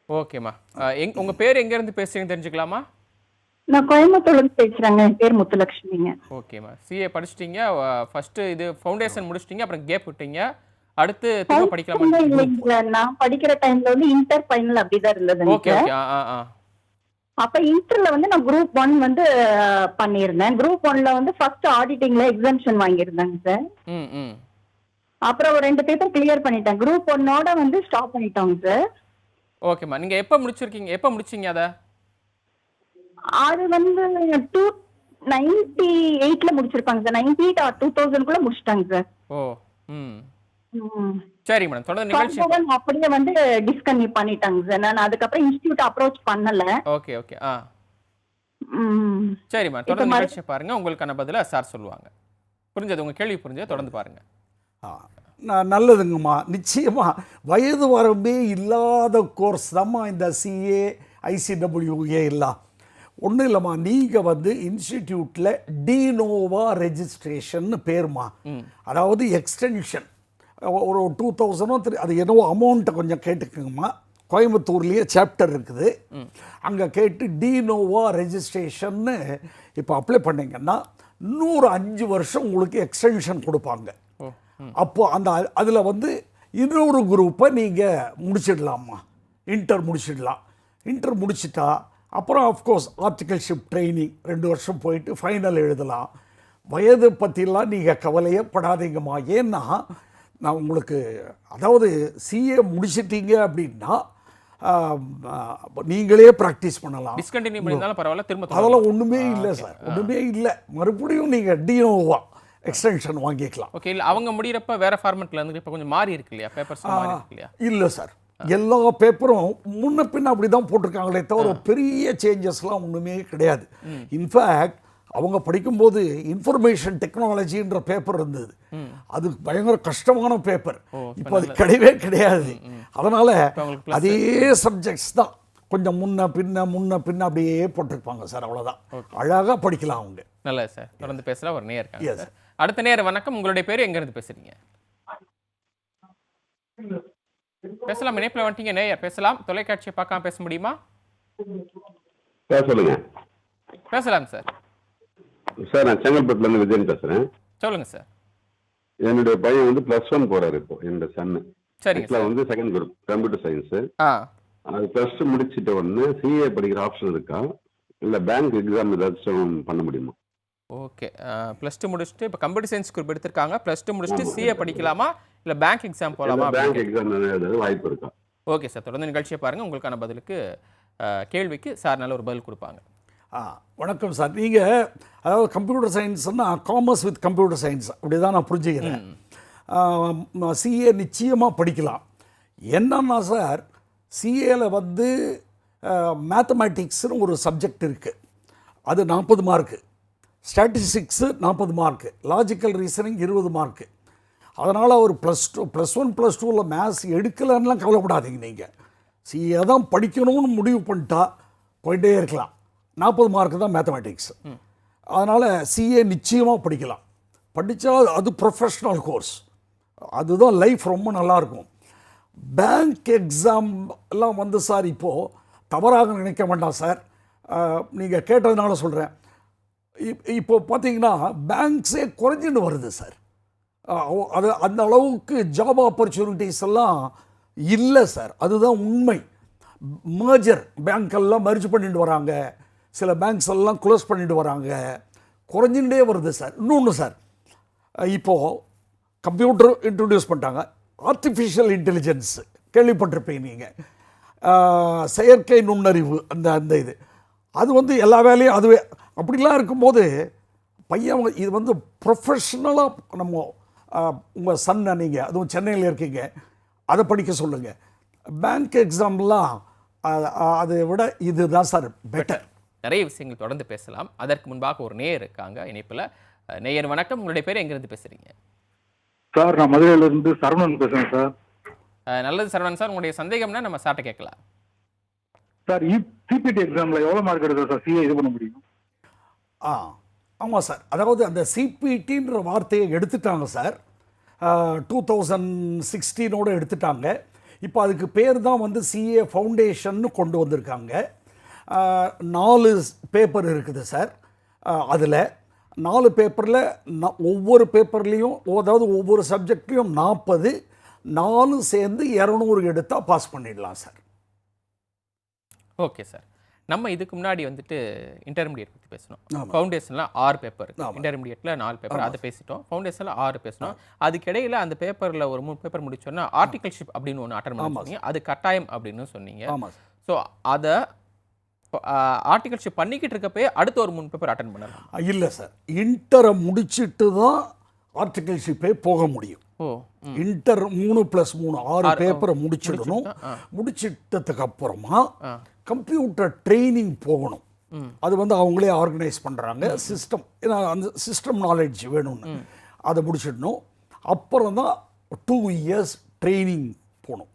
ஓகேம்மா. உங்க பேர் எங்க இருந்து பேசுறீங்க தெரிஞ்சுக்கலாமா? நான் கோயம்புத்தூர்ல இருந்து பேசுறேங்க. என் பேர் முத்துலட்சுமிங்க. ஓகேம்மா. சிஏ படிச்சிட்டீங்க, ஃபர்ஸ்ட் இது ஃபவுண்டேஷன் முடிச்சிட்டீங்க, அப்புறம் கேப் விட்டீங்க, அடுத்து திரும்ப படிக்கலாமா? இல்லைங்க, நான் படிக்கிற டைம்ல வந்து இன்டர் ஃபைனல் அப்படிதான் இருந்தது. Okay okay. அப்ப இன்டர்ல வந்து நான் குரூப் 1 வந்து பண்ணியிருந்தேன். குரூப் 1ல வந்து ஃபர்ஸ்ட் ஆடிட்டிங்ல எக்ஸாம்ஷன் வாங்கியிருந்தேங்க சார். அப்புறம் ஒரு 2 பேப்பர் கிளியர் பண்ணிட்டேன். குரூப் 1ஓட வந்து ஸ்டாப் பண்ணிட்டோங்க சார். ஓகேம்மா. நீங்க எப்ப முடிச்சீங்க அத? அது வந்து 298ல முடிச்சிருப்பாங்க சார். 98 or 2000 முடிச்சிட்டாங்க சார். ஓ. சரி மேடம், தொடர்ந்து நிகழ்ச்சி. அப்படியே வந்து டிஸ்கன்டினியூ பண்ணிட்டாங்க சார். நான் அதுக்கப்புறம் இன்ஸ்டிடியூட் அப்ரோச் பண்ணல. Okay okay. சரி மேடம், தொடர்ந்து நிகழ்ச்சி பாருங்க, உங்களுக்கான பதில சார் சொல்லுவாங்க. புரிஞ்சது? உங்க கேள்வி புரிஞ்சது? தொடர்ந்து பாருங்க. நல்லதுங்கம்மா. நிச்சயமாக வயது வரம்பே இல்லாத கோர்ஸ் தான்மா இந்த சிஏ ஐசிடபிள்யூஏ எல்லாம். ஒன்றும் இல்லைம்மா, நீங்கள் வந்து இன்ஸ்டிடியூட்டில் டினோவா ரெஜிஸ்ட்ரேஷன் பேருமா, அதாவது எக்ஸ்டென்ஷன் ஒரு 2000 அது என்னவோ அமௌண்ட்டை கொஞ்சம் கேட்டுக்குங்கம்மா. கோயம்புத்தூர்லேயே சாப்டர் இருக்குது, அங்கே கேட்டு டினோவா ரெஜிஸ்ட்ரேஷன்னு இப்போ அப்ளை பண்ணிங்கன்னா இன்னொரு 5 வருஷம் உங்களுக்கு எக்ஸ்டென்ஷன் கொடுப்பாங்க. அப்போ அந்த அதில் வந்து இன்னொரு குரூப்பை நீங்கள் முடிச்சிடலாம்மா, இன்டர் முடிச்சிடலாம். இன்டர் முடிச்சிட்டா அப்புறம் ஆஃப்கோர்ஸ் ஆர்டிகல்ஷிப் ட்ரைனிங் 2 வருஷம் போயிட்டு ஃபைனல் எழுதலாம். வயது பற்றிலாம் நீங்கள் கவலையே படாதீங்கம்மா. ஏன்னா நான் உங்களுக்கு, அதாவது சிஏ முடிச்சிட்டீங்க அப்படின்னா நீங்களே ப்ராக்டிஸ் பண்ணலாம். டிஸ்கண்டினியூ பண்ணிருந்தாலும் பரவாயில்ல, திரும்ப அதெல்லாம் ஒன்றுமே இல்லை சார், ஒன்றுமே இல்லை. மறுபடியும் நீங்கள் டினோவா எக்ஸ்டென்ஷன் வாங்கிக்கலாம். ஓகே. இல்லை அவங்க முடிகிறப்ப வேற ஃபார்மெட்டில் இருந்து இப்போ கொஞ்சம் மாறி இருக்கு இல்லையா, பேப்பர்ஸ் மாறி இருக்கு இல்லையா? இல்லை சார், எல்லா பேப்பரும் முன்ன பின்ன அப்படி தான் போட்டிருக்காங்களே தவிர பெரிய சேஞ்சஸ்லாம் ஒன்றுமே கிடையாது. இன்ஃபேக்ட் அவங்க படிக்கும்போது இன்ஃபர்மேஷன் டெக்னாலஜின்ற பேப்பர் இருந்தது, அது பயங்கர கஷ்டமான பேப்பர். இப்போ அது கிடையவே கிடையாது. அதனால் அதே சப்ஜெக்ட்ஸ் தான், கொஞ்சம் முன்ன பின்ன அப்படியே போட்டிருப்பாங்க சார், அவ்வளோதான். அழகாக படிக்கலாம் அவங்க. நல்லது சார், தொடர்ந்து பேசலாம். ஒரு நேயர் இருக்காங்க சார். அடுத்த நேயர் வணக்கம். உங்களுடைய பேர் எங்கேருந்து பேசுறீங்க? பேசலாம். இணைப்பில் வந்துட்டீங்க நேயர், பேசலாம். தொலைக்காட்சியை பார்க்காம பேச முடியுமா? சொல்லுங்க. பேசலாம் சார். சார், நான் செங்கல்பட்டுலேருந்து விஜயன் பேசுகிறேன். சொல்லுங்க சார். என்னுடைய பையன் வந்து +1 போறாரு இப்போ, என்னோட சன்னு. சரிங்க. வந்து செகண்ட் குரூப் கம்ப்யூட்டர் சயின்ஸ். அது +2 முடிச்சிட்ட உடனே சிஏ படிக்கிற ஆப்ஷன் இருக்கா, இல்லை பேங்க் எக்ஸாம் ஏதாச்சும் பண்ண முடியுமா? ஓகே. +2 முடிச்சுட்டு இப்போ கம்ப்யூட்டர் சயின்ஸ் குரூப் எடுத்திருக்காங்க. +2 முடிச்சுட்டு சிஏ படிக்கலாமா, இல்லை பேங்க் எக்ஸாம் போகலாமா? பேங்க் எக்ஸாம் ஏதாவது வாய்ப்பு இருக்கா? ஓகே சார், தொடர்ந்து நிகழ்ச்சியை பாருங்கள். உங்களுக்கான பதிலுக்கு கேள்விக்கு சார் நல்ல ஒரு பதில் கொடுப்பாங்க. வணக்கம் சார். நீங்கள் அதாவது கம்ப்யூட்டர் சயின்ஸ்னால் காமர்ஸ் வித் கம்ப்யூட்டர் சயின்ஸ் அப்படி தான் நான் புரிஞ்சுக்கிறேன். சிஏ நிச்சயமாக படிக்கலாம். என்னன்னா சார், சிஏல வந்து மேத்தமேட்டிக்ஸ்னு ஒரு சப்ஜெக்ட் இருக்குது, அது 40 mark, statistics 40 mark, logical reasoning 20 mark. அதனால் அவர் +1 +2ல் மேத்ஸ் எடுக்கலன்னுலாம் கவலைப்படாதீங்க. நீங்கள் சிஏ தான் படிக்கணும்னு முடிவு பண்ணிட்டா போயிட்டே இருக்கலாம். 40 மார்க்கு தான் மேத்தமேட்டிக்ஸ். அதனால் சிஏ நிச்சயமாக படிக்கலாம். படித்தா அது ப்ரொஃபஷ்னல் கோர்ஸ், அதுதான் லைஃப் ரொம்ப நல்லாயிருக்கும். பேங்க் எக்ஸாம் எல்லாம் வந்து சார் இப்போது தவறாக நினைக்க வேண்டாம் சார், நீங்கள் கேட்டதுனால சொல்கிறேன். இப்போ பார்த்தீங்கன்னா பேங்க்ஸே குறைஞ்சின்னு வருது சார். அது அந்த அளவுக்கு ஜாப் ஆப்பர்ச்சுனிட்டிஸ் எல்லாம் இல்லை சார், அதுதான் உண்மை. மர்ஜர் பேங்க்கெல்லாம் மர்ஜ் பண்ணிட்டு வராங்க, சில பேங்க்ஸ் எல்லாம் க்ளோஸ் பண்ணிட்டு வராங்க, குறைஞ்சிட்டே வருது சார். இன்னொன்று சார், இப்போது கம்ப்யூட்டர் இன்ட்ரடியூஸ் பண்ணிட்டாங்க, ஆர்டிஃபிஷியல் இன்டெலிஜென்ஸ் கேள்விப்பட்டிருப்பீங்க நீங்கள், செயற்கை நுண்ணறிவு அந்த இது அது வந்து எல்லா வேலையும் அதுவே. அப்படிலாம் இருக்கும்போது பையன் இது வந்து ப்ரொஃபஷ்னலாக நம்ம உங்கள் சன்னை நீங்கள் அதுவும் சென்னையில் இருக்கீங்க அதை படிக்க சொல்லுங்கள். பேங்க் எக்ஸாம்லாம் அதை விட இதுதான் சார் பெட்டர். நிறைய விஷயங்கள் தொடர்ந்து பேசலாம். அதற்கு முன்பாக ஒரு நேயர் இருக்காங்க இணைப்பில். நேயர் வணக்கம், உங்களுடைய பேர் எங்கேருந்து பேசுகிறீங்க? சார் நான் மதுரையிலிருந்து சரவணன் பேசுகிறேன் சார். நல்லது சரவணன் சார், உங்களுடைய சந்தேகம்னா நம்ம சார்ட்ட கேட்கலாம். சார் சிபிடி எக்ஸாமில் எவ்வளோ மார்க் எடுத்தா சார் சிஏ இது பண்ண முடியும்? ஆமாம் சார், அதாவது அந்த சிபிடின்ற வார்த்தையை எடுத்துட்டாங்க சார், 2016 எடுத்துட்டாங்க. இப்போ அதுக்கு பேர் தான் வந்து சிஏ ஃபவுண்டேஷன்னு கொண்டு வந்திருக்காங்க. 4 பேப்பர் இருக்குது சார். அதில் 4 பேப்பரில் ஒவ்வொரு பேப்பர்லேயும் அதாவது ஒவ்வொரு சப்ஜெக்ட்லேயும் 40, 4 சேர்ந்து 200 எடுத்தால் பாஸ் பண்ணிடலாம் சார். ஓகே சார், நம்ம இதுக்கு முன்னாடி வந்துட்டு இன்டர்மீடியட் பற்றி பேசணும். ஃபவுண்டேஷனில் 6 பேப்பர், இன்டர்மீடியட்டில் 4 பேப்பர், அதை பேசிட்டோம். ஃபவுண்டேஷனில் 6 பேசணும். அதுக்கிடையில் அந்த பேப்பரில் ஒரு 3 பேப்பர் முடிச்சோன்னா ஆர்டிகல்ஷிப் அப்படின்னு ஒன்று அட்டன் பண்ணி அது கட்டாயம் அப்படின்னு சொன்னீங்க. ஸோ அதை ஆர்டிகல்ஷிப் பண்ணிக்கிட்டு இருக்கப்பே அடுத்த ஒரு 3 பேப்பர் அட்டன் பண்ணலாம்? இல்லை சார், இன்டரை முடிச்சுட்டு தான் ஆர்டிகல்ஷிப்பே போக முடியும். இன்டர் 3+3 6 பேப்பரை முடிச்சிடணும். முடிச்சிட்டதுக்கு அப்புறமா கம்ப்யூட்டர் ட்ரைனிங் போகணும். அது வந்து அவங்களே ஆர்கனைஸ் பண்ணுறாங்க சிஸ்டம், ஏன்னா அந்த சிஸ்டம் நாலேஜ் வேணும்னு அதை முடிச்சிடணும். அப்புறம் தான் 2 இயர்ஸ் ட்ரைனிங் போகணும்.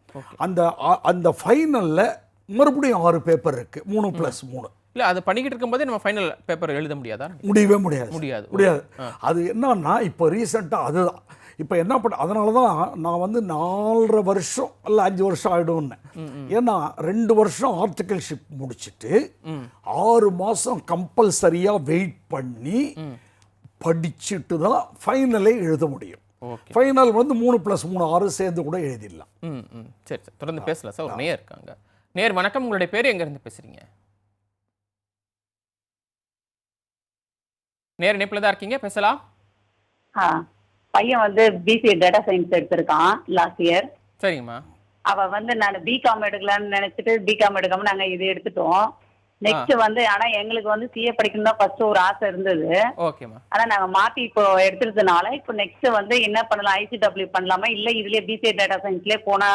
அந்த ஃபைனலில் மறுபடியும் 6 பேப்பர் இருக்குது, 3+3. இல்லை, அது பண்ணிக்கிட்டு இருக்கும்போதே நம்ம ஃபைனல் பேப்பர் எழுத முடியாதா? முடியவே முடியாது. முடியாது. அது என்னன்னா இப்போ ரீசெண்டாக அதுதான் இப்போ என்ன பண்ண, அதனால தான் நான் வந்து 4.5 வருஷம் இல்லை 5 வருஷம் ஆகிடும்னு. ஏன்னா 2 வருஷம் ஆர்டிகல்ஷிப் முடிச்சுட்டு 6 மாதம் கம்பல்சரியாக வெயிட் பண்ணி படிச்சுட்டு தான் ஃபைனலே எழுத முடியும். ஃபைனல் வந்து 3+3 6 சேர்ந்து கூட எழுதிடலாம். சரி சார், தொடர்ந்து பேசலாம் சார். ஒரு நேயர் இருக்காங்க. நேயர் வணக்கம், உங்களுடைய பேர் எங்கேருந்து பேசுகிறீங்க? நேர் இணைப்பில் தான் இருக்கீங்க, பேசலாம். பையன் வந்து பிசிஏ டேட்டா சயின்ஸ் எடுத்திருக்கான் லாஸ்ட் இயர். சரிங்கம்மா. அவ வந்து நான் பிகாம் எடுக்கலாம்னு நினைச்சிட்டு பிகாம் எடுக்காம நாங்க இது எடுத்துட்டோம். நெக்ஸ்ட் வந்து ஆனா எங்களுக்கு வந்து சிஏ படிக்கணும் தான் ஃபர்ஸ்ட் ஒரு ஆசை இருந்தது. ஓகேம்மா. ஆனா நாங்க மாத்தி இப்போ எடுத்துறதுனால இப்போ நெக்ஸ்ட் வந்து என்ன பண்ணலாம், ஐசிடபிள்யூ பண்ணலாமா இல்ல இதுலயே பிசிஏ டேட்டா சயின்ஸ்லயே போனா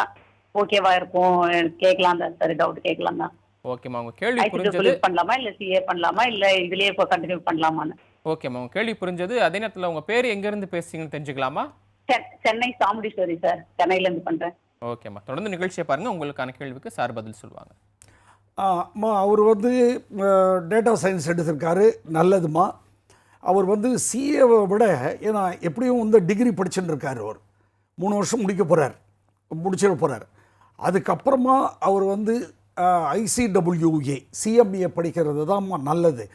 ஓகேவா இருக்கும் கேட்கலாம் தான் சார், டவுட் கேட்கலாம் தான். ஓகேம்மா, உங்க கேள்வி புரிஞ்சது. ஐசிடபிள்யூ பண்ணலாமா இல்ல சிஏ பண்ணலாமா இல்ல இதுலயே இப்போ கண்டினியூ பண்ணலாமான்னு. ஓகேம்மா, உங்க கேள்வி புரிஞ்சது. அதே நேரத்தில் உங்க பேர் எங்க இருந்து பேசுறீங்கன்னு தெரிஞ்சுக்கலாமா? சென்னை சாமுண்டீஸ்வரி சார், சென்னையில இருந்து பண்றேன். ஓகேம்மா, தொடர்ந்து நிகழ்ச்சியை பாருங்க, உங்களுக்கான கேள்விக்கு சார் பதில் சொல்லுவாங்க. அவர் வந்து டேட்டா சயின்ஸ் எடுத்திருக்காரு, நல்லதுமா. அவர் வந்து சிஏவை விட, ஏன்னா எப்படியும் வந்து டிகிரி படிச்சுட்டு இருக்காரு, அவர் 3 வருஷம் முடிச்சிட போகிறார். அதுக்கப்புறமா அவர் வந்து ஐசிடபிள்யூஏ சிஎம்ஏ படிக்கிறது தான் நல்லது.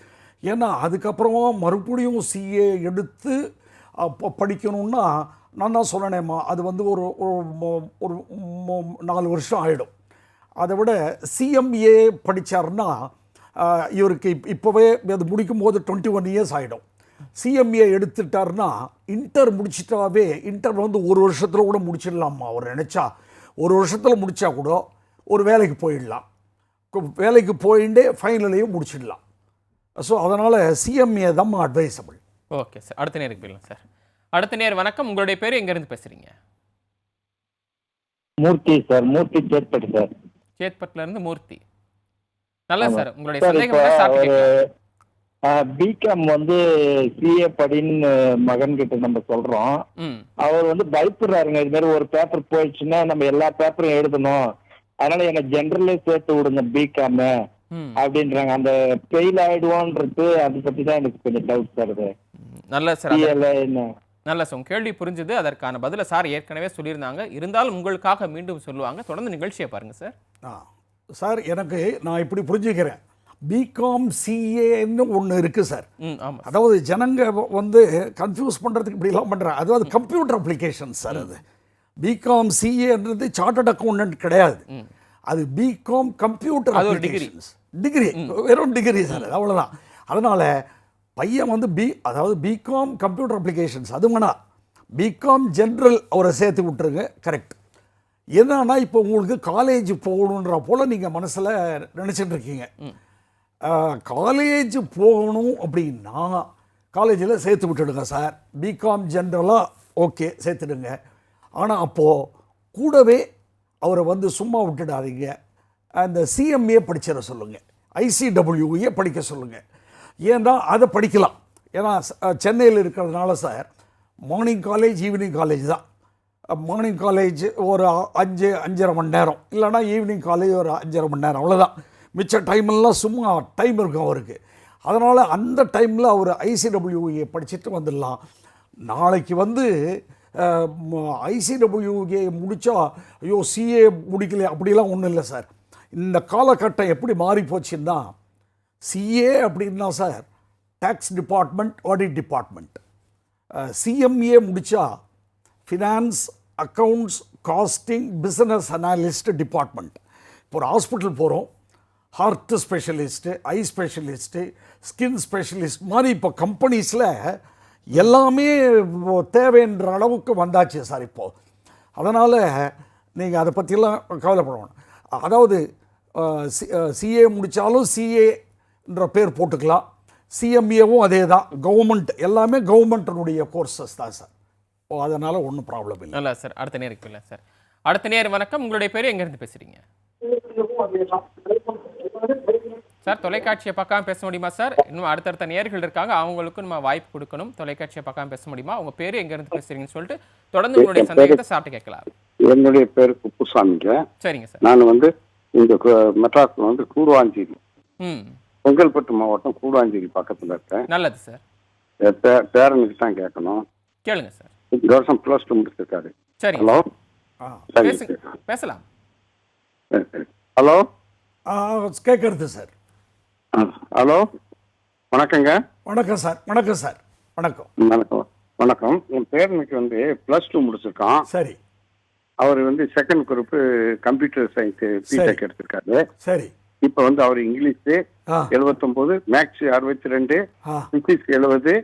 ஏன்னா அதுக்கப்புறமா மறுபடியும் சிஏ எடுத்து படிக்கணுன்னா நான் தான் சொன்னேனேம்மா, அது வந்து ஒரு 4 வருஷம் ஆகிடும். அதை விட சிஎம்ஏ படித்தார்னா இவருக்கு இப்போவே அது முடிக்கும் போது 21 இயர்ஸ் ஆகிடும். சிஎம்ஏ எடுத்துட்டார்னா இன்டர் முடிச்சிட்டாவே, இன்டர் வந்து 1 வருஷத்தில் கூட முடிச்சிடலாமா. அவர் நினச்சா 1 வருஷத்தில் முடித்தா கூட ஒரு வேலைக்கு போயிடலாம், வேலைக்கு போயிட்டே ஃபைனலையும் முடிச்சிடலாம். ஸோ அதனால் சிஎம்ஏ தான் அட்வைசபிள். ஓகே சார், அடுத்த நேருக்கு போயிடலாம் சார். அடுத்த நேர் வணக்கம், உங்களுடைய பேர் எங்கேருந்து பேசுகிறீங்க? மூர்த்தி சார், மூர்த்தி சேத்பட் சார். சேத்பட்லேருந்து மூர்த்தி. நல்லது சார், உங்களுடைய சந்தேகம். பிகாம் வந்து சிஏ படின்னு மகன் கிட்ட நம்ம சொல்றோம். அவர் வந்து பயப்படுறாருங்க, இது மாதிரி ஒரு பேப்பர் போயிடுச்சுன்னா நம்ம எல்லா பேப்பரும் எழுதணும், அதனால என்ன ஜென்ரலே சேர்த்து விடுங்க பிகாம் அப்படின்றாங்க. அந்த ஃபெயில் ஆயிடுவோன்றது அதை பத்தி தான் எனக்கு கொஞ்சம் டவுட் சார். நல்ல சார், நல்ல சார், கேள்வி புரிஞ்சுது. அதற்கான பதிலை சார் ஏற்கனவே சொல்லியிருந்தாங்க. இருந்தாலும் உங்களுக்காக மீண்டும் சொல்லுவாங்க. தொடர்ந்து நிகழ்ச்சியை பாருங்க சார். சார் எனக்கு நான் இப்படி புரிஞ்சுக்கிறேன், பிகாம் சிஏன்னு ஒன்று இருக்குது சார். ஆமாம். அதாவது ஜனங்க வந்து கன்ஃபியூஸ் பண்ணுறதுக்கு இப்படிலாம் பண்ணுறாங்க. அதாவது கம்ப்யூட்டர் அப்ளிகேஷன் சார். அது பிகாம் சிஏன்றது சார்ட்டர்ட் அக்கௌண்டன்ட் கிடையாது. அது பிகாம் கம்ப்யூட்டர் அப்ளிகேஷன்ஸ் டிகிரி, வெறும் டிகிரி சார், அவ்வளோதான். அதனால் பையன் வந்து அதாவது பிகாம் கம்ப்யூட்டர் அப்ளிகேஷன்ஸ் அது வேணாம், பிகாம் ஜென்ரல் அவரை சேர்த்து விட்டுருங்க. கரெக்ட். என்னன்னா இப்போ உங்களுக்கு காலேஜ் போகணுன்ற போல் நீங்கள் மனசில் நினச்சிட்டு இருக்கீங்க. காலேஜ் போகணும் அப்படின்னா காலேஜில் சேர்த்து விட்டுடுங்க சார். பிகாம் ஜென்ரலாக ஓகே சேர்த்துடுங்க. ஆனால் அப்போது கூடவே அவரை வந்து சும்மா விட்டுடாதீங்க, அந்த சிஎம்ஏ படிச்சிட சொல்லுங்கள், ஐசிடபிள்யூஏ படிக்க சொல்லுங்கள். ஏன்னா அதை படிக்கலாம். ஏன்னா சென்னையில் இருக்கிறதுனால sir morning college evening college தான். மார்னிங் காலேஜ் ஒரு 5-5.5 மணி நேரம், இல்லைனா ஈவினிங் காலேஜ் ஒரு 5.5 மணி நேரம், அவ்வளோதான். மிச்ச டைமெல்லாம் சும்மா டைம் இருக்கும் அவருக்கு. அதனால் அந்த டைமில் அவர் ஐசிடபிள்யூஏ படிச்சுட்டு வந்துடலாம். நாளைக்கு வந்து ஐசிடபிள்யூஏ முடித்தா ஐயோ சிஏ முடிக்கல அப்படிலாம் ஒன்றும் இல்லை சார். இந்த காலகட்டம் எப்படி மாறி போச்சுன்னா, சிஏ அப்படின்னா sir tax department, audit department. CMA முடித்தா finance, accounts, costing, business analyst department. இப்போ ஒரு ஹாஸ்பிட்டல் போகிறோம், heart specialist, eye specialist, skin specialist மாதிரி இப்போ கம்பெனிஸில் எல்லாமே தேவைன்ற அளவுக்கு வந்தாச்சு சார் இப்போது. அதனால் நீங்கள் அதை பற்றிலாம் கவலைப்படணும். அதாவது சிஏ முடித்தாலும் சிஏன்ற பேர் போட்டுக்கலாம், சிஎம்ஏவும் அதே தான், கவர்மெண்ட் எல்லாமே கவர்மெண்ட்டினுடைய கோர்சஸ் தான் சார். அதனால் ஒன்றும் ப்ராப்ளம் இல்லை. நல்லா சார். அடுத்த நேருக்கு இல்லை சார். அடுத்த நேர் வணக்கம். உங்களுடைய பேர் எங்கேருந்து பேசுகிறீங்க சார்? தொலைக்காட்சியை பார்க்காம பேச முடியுமா சார்? இன்னும் அடுத்தடுத்த நேர்கள் இருக்காங்க, அவங்களுக்கும் நம்ம வாய்ப்பு கொடுக்கணும். தொலைக்காட்சியை பார்க்காம பேச முடியுமா? உங்கள் பேர் எங்கேருந்து பேசுகிறீங்கன்னு சொல்லிட்டு தொடர்ந்து உங்களுடைய சந்தேகத்தை சாப்பிட்டு கேட்கலாம். என்னுடைய பேர் குப்புசாமிங்க. சரிங்க சார். நான் வந்து இந்த மெட்ராஸ்ல வந்து கூடுவாஞ்சேரி, செங்கல்பட்டு மாவட்டம் கூடுவாஞ்சேரி பக்கத்தில் இருக்கேன். நல்லது சார். பேரனுக்கு தான் கேட்கணும். கேளுங்க சார். இந்த வருஷம் +2 முடிச்சிருக்காரு. சரி. ஹலோ, பேசலாம். ஹலோ, கேட்கறது சார். ஹலோ, வணக்கங்க. வணக்கம் சார். வணக்கம் சார். வணக்கம். வணக்கம். வணக்கம். என் பேரனுக்கு வந்து +2 முடிச்சிருக்கான். சரி. அவர் வந்து second group computer science BTech எடுத்திருக்காரு. சரி. இப்போ வந்து அவர் English 79, maths 62, physics 70,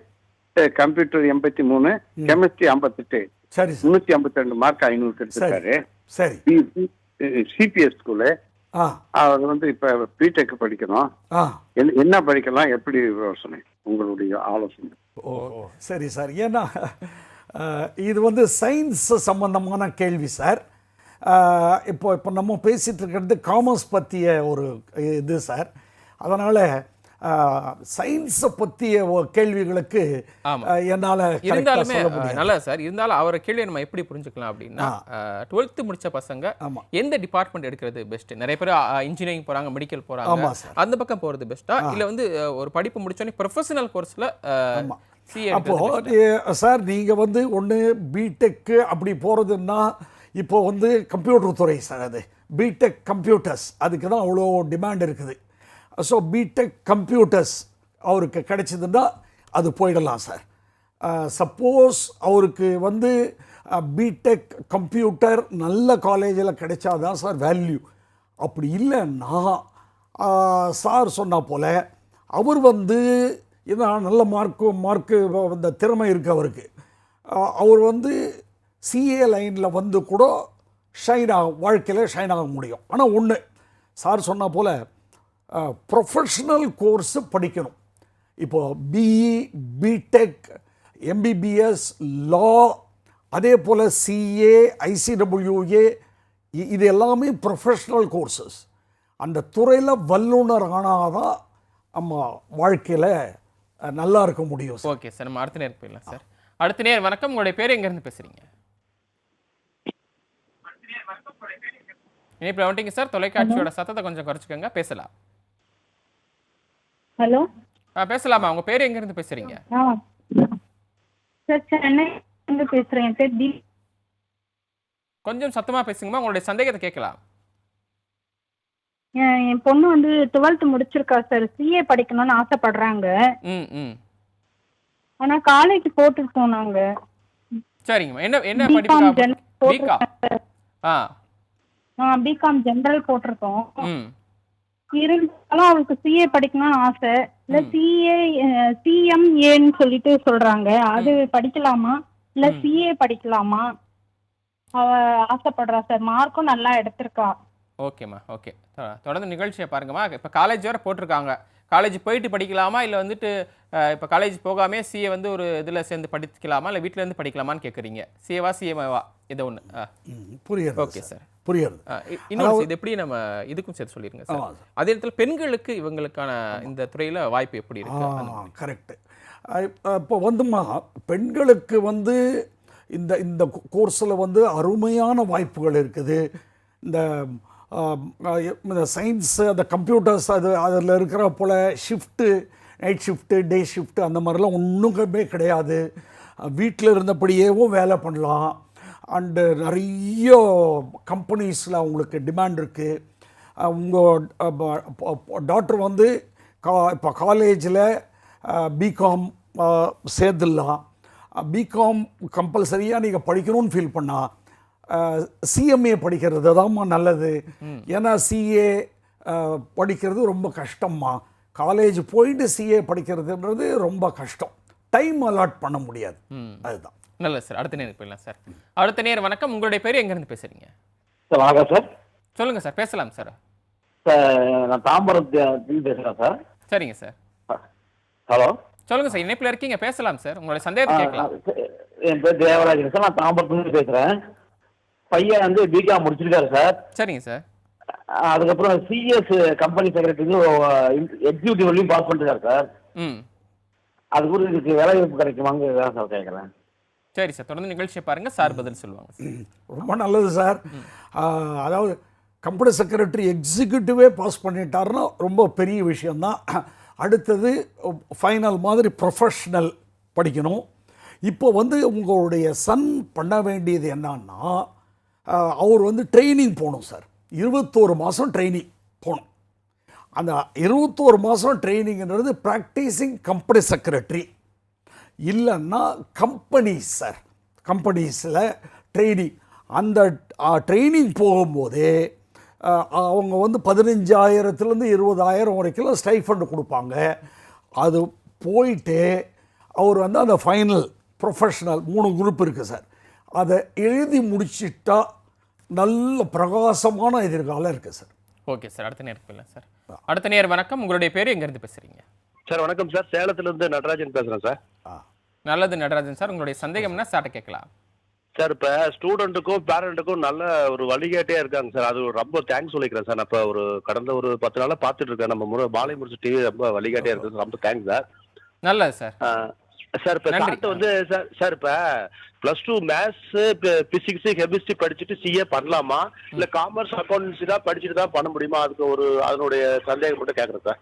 computer 83, chemistry 58, சரி, 352 மார்க் 500 எடுத்திருக்காரு. சரி. CBS school. அவர் வந்து இப்ப பிடெக் படிக்கணும். என்ன படிக்கலாம், எப்படி யோசனை, உங்களுடைய ஆலோசனை? ஓ சரி சார். ஏன்னா இது வந்து சயின்ஸ் சம்பந்தமான கேள்வி சார். இப்போ நம்ம பேசிட்டு இருக்கிறது காமர்ஸ் பற்றிய ஒரு இது சார். அதனால் சயின்ஸை பற்றிய கேள்விகளுக்கு என்னால் இருந்தாலுமே நல்லா சார். இருந்தாலும் அவரை கேள்வி நம்ம எப்படி புரிஞ்சுக்கலாம் அப்படின்னா, 12th முடிச்ச பசங்க எந்த டிபார்ட்மெண்ட் எடுக்கிறது பெஸ்ட்? நிறைய பேர் இன்ஜினியரிங் போகிறாங்க, மெடிக்கல் போகிறாங்க, அந்த பக்கம் போகிறது பெஸ்ட்டா இல்லை வந்து ஒரு படிப்பு முடிச்சோன்னே ப்ரொஃபஷனல் கோர்ஸில் சிஏ? அப்போது சார் நீங்கள் வந்து ஒன்று பிடெக்கு அப்படி போகிறதுன்னா இப்போ வந்து கம்ப்யூட்டர் துறை சார், அது பிடெக் கம்ப்யூட்டர்ஸ், அதுக்கு தான் அவ்வளோ டிமாண்ட் இருக்குது. ஸோ பிடெக் கம்ப்யூட்டர்ஸ் அவருக்கு கிடைச்சதுன்னா அது போயிடலாம் சார். சப்போஸ் அவருக்கு வந்து பிடெக் கம்ப்யூட்டர் நல்ல காலேஜில் கிடைச்சாதான் சார் வேல்யூ. அப்படி இல்லைன்னா சார் சொன்ன போல் அவர் வந்து இதான் நல்ல மார்க்கு இந்த திறமை இருக்குது அவருக்கு, அவர் வந்து சிஏ லைனில் வந்து கூட வாழ்க்கையில் ஷைன் ஆக முடியும். ஆனால் ஒன்று சார் சொன்ன போல் ப்ரொஃபஷ்னல் கோர்ஸு படிக்கணும். இப்போது பிஇ, பிடெக், எம்பிபிஎஸ், லா, அதே போல் சிஏ, ஐசிடபிள்யூஏ, இது எல்லாமே ப்ரொஃபஷ்னல் கோர்சஸ். அந்த துறையில் வல்லுநர் ஆனால் தான் நம்ம வாழ்க்கையில் நல்லா இருக்க முடியும். ஓகே சார், நம்ம அடுத்த நேரம் போயிடலாம் சார். அடுத்த நேரம் வணக்கம். உங்களுடைய பேர் எங்கேருந்து பேசுகிறீங்க? இனிப்பில் வந்துட்டீங்க சார். தொலைக்காட்சியோட சத்தத்தை கொஞ்சம் குறைச்சிக்கோங்க, பேசலாம். ஹலோ, பேசலாமா? உங்க பேர் எங்க இருந்து பேசுறீங்க? சார் சென்னை பேசுறேன். என் பேர் கொஞ்சம் சத்தமா பேசுங்கம்மா, உங்களுடைய சந்தேகத்தை கேட்கலாம். என் பொண்ணு வந்து 12th முடிச்சிருக்கா சார். சிஏ படிக்கணும்னு ஆசைப்படுறாங்க. ஆனா காலேஜ் போட்டுருக்கோம் நாங்க. சரிங்கம்மா, என்ன படிப்பு? பிகாம். பிகாம் ஜெனரல் போட்டிருக்கோம். இருந்தாலும் அவளுக்கு சிஏ படிக்கணும்னு ஆசை. இல்ல சிஎம்ஏன்னு சொல்லிட்டு சொல்றாங்க. அது படிக்கலாமா இல்ல சிஏ படிக்கலாமா? அவ ஆசைப்படுறா சார். மார்க்கும் நல்லா எடுத்திருக்கா. ஓகேம்மா, ஓகே. தொடர்ந்து நிகழ்ச்சியை பாருங்கம்மா. இப்போ காலேஜ் வேறு போட்டிருக்காங்க. காலேஜ் போயிட்டு படிக்கலாமா இல்லை வந்துட்டு இப்போ காலேஜ் போகாமே சிஏ வந்து ஒரு இதில் சேர்ந்து படிக்கலாமா இல்லை வீட்டில் இருந்து படிக்கலாமான்னு கேட்குறீங்க. சிஏவா சிஎம்ஏவா இதை ஒன்று புரியுது. ஓகே சார், புரியுது. இன்னொரு இது எப்படி நம்ம இதுக்கும் சேர்த்து சொல்லிடுங்க சார். அதே இடத்துல பெண்களுக்கு இவங்களுக்கான இந்த துறையில் வாய்ப்பு எப்படி இருக்கு? கரெக்டு. இப்போ வந்துமா பெண்களுக்கு வந்து இந்த கோர்ஸில் வந்து அருமையான வாய்ப்புகள் இருக்குது. இந்த சயின்ஸு, அந்த கம்ப்யூட்டர்ஸ், அதில் இருக்கிற போல் ஷிஃப்ட்டு, நைட் ஷிஃப்ட்டு, டே ஷிஃப்ட்டு அந்த மாதிரிலாம் ஒன்றுமே கிடையாது. வீட்டில் இருந்தபடியேவும் வேலை பண்ணலாம். அண்டு நிறைய கம்பெனிஸில் அவங்களுக்கு டிமாண்ட் இருக்குது. உங்கள் டாக்டர் வந்து இப்போ காலேஜில் பிகாம் சேர்ந்துடலாம். பிகாம் கம்பல்சரியாக நீங்கள் படிக்கணும்னு ஃபீல் பண்ணால் சிஎம்ஏ படிக்கிறது தான்மா நல்லது. ஏன்னா சிஏ படிக்கிறது ரொம்ப கஷ்டம்மா. காலேஜ் போயிட்டு சிஏ படிக்கிறதுன்றது ரொம்ப கஷ்டம். டைம் அலாட் பண்ண முடியாது. அதுதான். நல்லது சார். அடுத்த நேரம் போயிடலாம் சார். அடுத்த நேரம் வணக்கம். உங்களுடைய பேர் எங்கேருந்து பேசுகிறீங்க? சார் வணக்கம் சார். சொல்லுங்கள் சார், பேசலாம் சார். நான் தாம்பரத்தில் பேசுகிறேன் சார். சரிங்க சார். ஹலோ, சொல்லுங்கள் சார், இணைப்பில் இருக்கீங்க, பேசலாம் சார். உங்களுடைய சந்தேகத்தை கேட்கலாம். என் பேர் தேவராஜன் சார். நான் தாம்பரத்துலேருந்து பேசுகிறேன். பையன் வந்து பிகாம் முடிச்சிருக்காரு சார். சரிங்க சார். அதுக்கப்புறம் சிஎஸ் கம்பெனி செக்ரட்டரிக்கு எக்ஸிக்யூட்டிவ் வரையும் பாஸ் பண்ணிருக்காரு சார். அது கூட இதுக்கு வேலை வாய்ப்பு கிடைக்குமாங்க சார் கேட்குறேன். சரி சார், தொடர்ந்து நிகழ்ச்சியை பாருங்கள், சார் பதில் சொல்லுவாங்க. ரொம்ப நல்லது சார். அதாவது கம்பெனி செக்ரட்டரி எக்ஸிக்யூட்டிவே பாஸ் பண்ணிட்டாருன்னா ரொம்ப பெரிய விஷயந்தான். அடுத்தது ஃபைனல் மாதிரி ப்ரொஃபஷ்னல் படிக்கணும். இப்போ வந்து உங்களுடைய சன் பண்ண வேண்டியது என்னன்னா, அவர் வந்து ட்ரைனிங் போகணும் சார். 21 மாதம் ட்ரைனிங் போகணும். அந்த 21 மாதம் ட்ரைனிங்கிறது ப்ராக்டிஸிங் கம்பெனி செக்ரட்டரி இல்லைன்னா கம்பெனிஸ் சார். கம்பெனிஸில் ட்ரைனிங். அந்த ட்ரைனிங் போகும்போதே அவங்க வந்து 15,000 20,000 வரைக்கும் ஸ்டைஃபண்ட் கொடுப்பாங்க. அது போயிட்டு அவர் வந்து அந்த ஃபைனல் ப்ரொஃபஷ்னல் 3 குரூப் இருக்குது சார். அதை எழுதி முடிச்சிட்டா நல்ல பிரகாசமான எதிர்காலம் இருக்குது சார். ஓகே சார், அடுத்த நேரம் இல்லை சார். அடுத்த நேரம் வணக்கம். உங்களுடைய பேர் எங்கேருந்து பேசுகிறீங்க? சார் வணக்கம் சார். சேலத்துலேருந்து நடராஜன் பேசுகிறேன் சார். நல்லது நடராஜன் சார், உங்களுடைய சந்தேகம்னா சார்ட்ட கேட்கலாம். சார் இப்போ ஸ்டூடெண்ட்டுக்கும் பேரண்ட்டுக்கும் நல்ல ஒரு வழிகாட்டியே இருக்காங்க சார். அது ரொம்ப தேங்க்ஸ் சொல்லிக்கிறேன் சார். நான் இப்போ கடந்த ஒரு 10 நாளாக பார்த்துட்டு இருக்கேன். நம்ம பாலை முடிச்சு டிவி ரொம்ப வழிகாட்டியாக இருக்குது. ரொம்ப தேங்க்ஸ் சார். நல்லது சார். சார் இப்போ சார்ட்ட வந்து சார் இப்போ +2 மேத்ஸ், பிசிக்ஸ், கெமிஸ்ட்ரி படிச்சுட்டு சிஏ பண்ணலாமா இல்லை காமர்ஸ் அக்கௌண்டன்சி தான் படிச்சுட்டு தான் பண்ண முடியுமா? அதுக்கு அதனுடைய சந்தேகம் மட்டும் கேட்குறேன் சார்.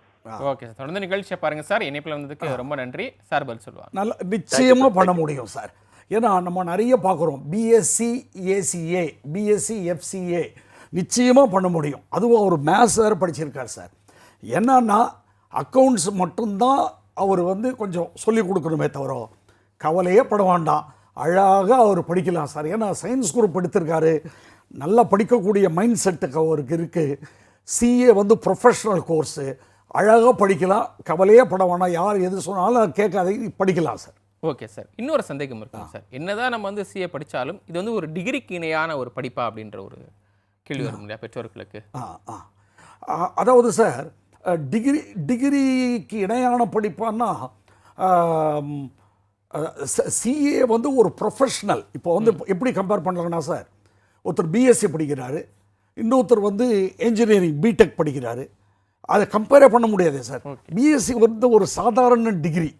ஓகே சார், தொடர்ந்து நிகழ்ச்சியை பாருங்க சார். இணைப்பில் வந்ததுக்கு ரொம்ப நன்றி. சார் பதில் சொல்லுவாங்க. நல்ல நிச்சயமாக பண்ண முடியும் சார். ஏன்னா நம்ம நிறைய பார்க்குறோம். பிஎஸ்சி ஏசிஏ, பிஎஸ்சி எஃப்சிஏ நிச்சயமாக பண்ண முடியும். அதுவும் அவர் மேத்ஸ் வேறு படிச்சிருக்கார் சார். என்னன்னா அக்கௌண்ட்ஸ் மட்டும்தான் அவர் வந்து கொஞ்சம் சொல்லிக் கொடுக்கணுமே தவிர கவலையே பட வேண்டாம். அழகாக அவர் படிக்கலாம் சார். ஏன்னா சயின்ஸ் குரூப் எடுத்திருக்காரு. நல்லா படிக்கக்கூடிய மைண்ட் செட்டுக்கு அவருக்கு இருக்குது. சிஏ வந்து ப்ரொஃபஷ்னல் கோர்ஸு. அழகாக படிக்கலாம், கவலையே பட வேண்டாம். யார் எது சொன்னாலும் கேட்காத படிக்கலாம் சார். ஓகே சார், இன்னொரு சந்தேகம் இருக்குங்க சார். என்னதான் நம்ம வந்து சிஏ படித்தாலும் இது வந்து ஒரு டிகிரிக்கு இணையான ஒரு படிப்பா அப்படின்ற ஒரு கேள்வி வரும் இல்லையா பெற்றோர்களுக்கு? அதாவது சார் டிகிரிக்கு இணையான படிப்பான்னா சிஏ வந்து ஒரு ப்ரொஃபஷ்னல். இப்போ வந்து எப்படி கம்பேர் பண்ணுறாங்கன்னா சார், ஒருத்தர் பிஎஸ்சி படிக்கிறாரு, இன்னொருத்தர் வந்து என்ஜினியரிங் பிடெக் படிக்கிறாரு. அதை கம்பேரே பண்ண முடியாது சார். பிஎஸ்சி வந்து ஒரு சாதாரண டிகிரி,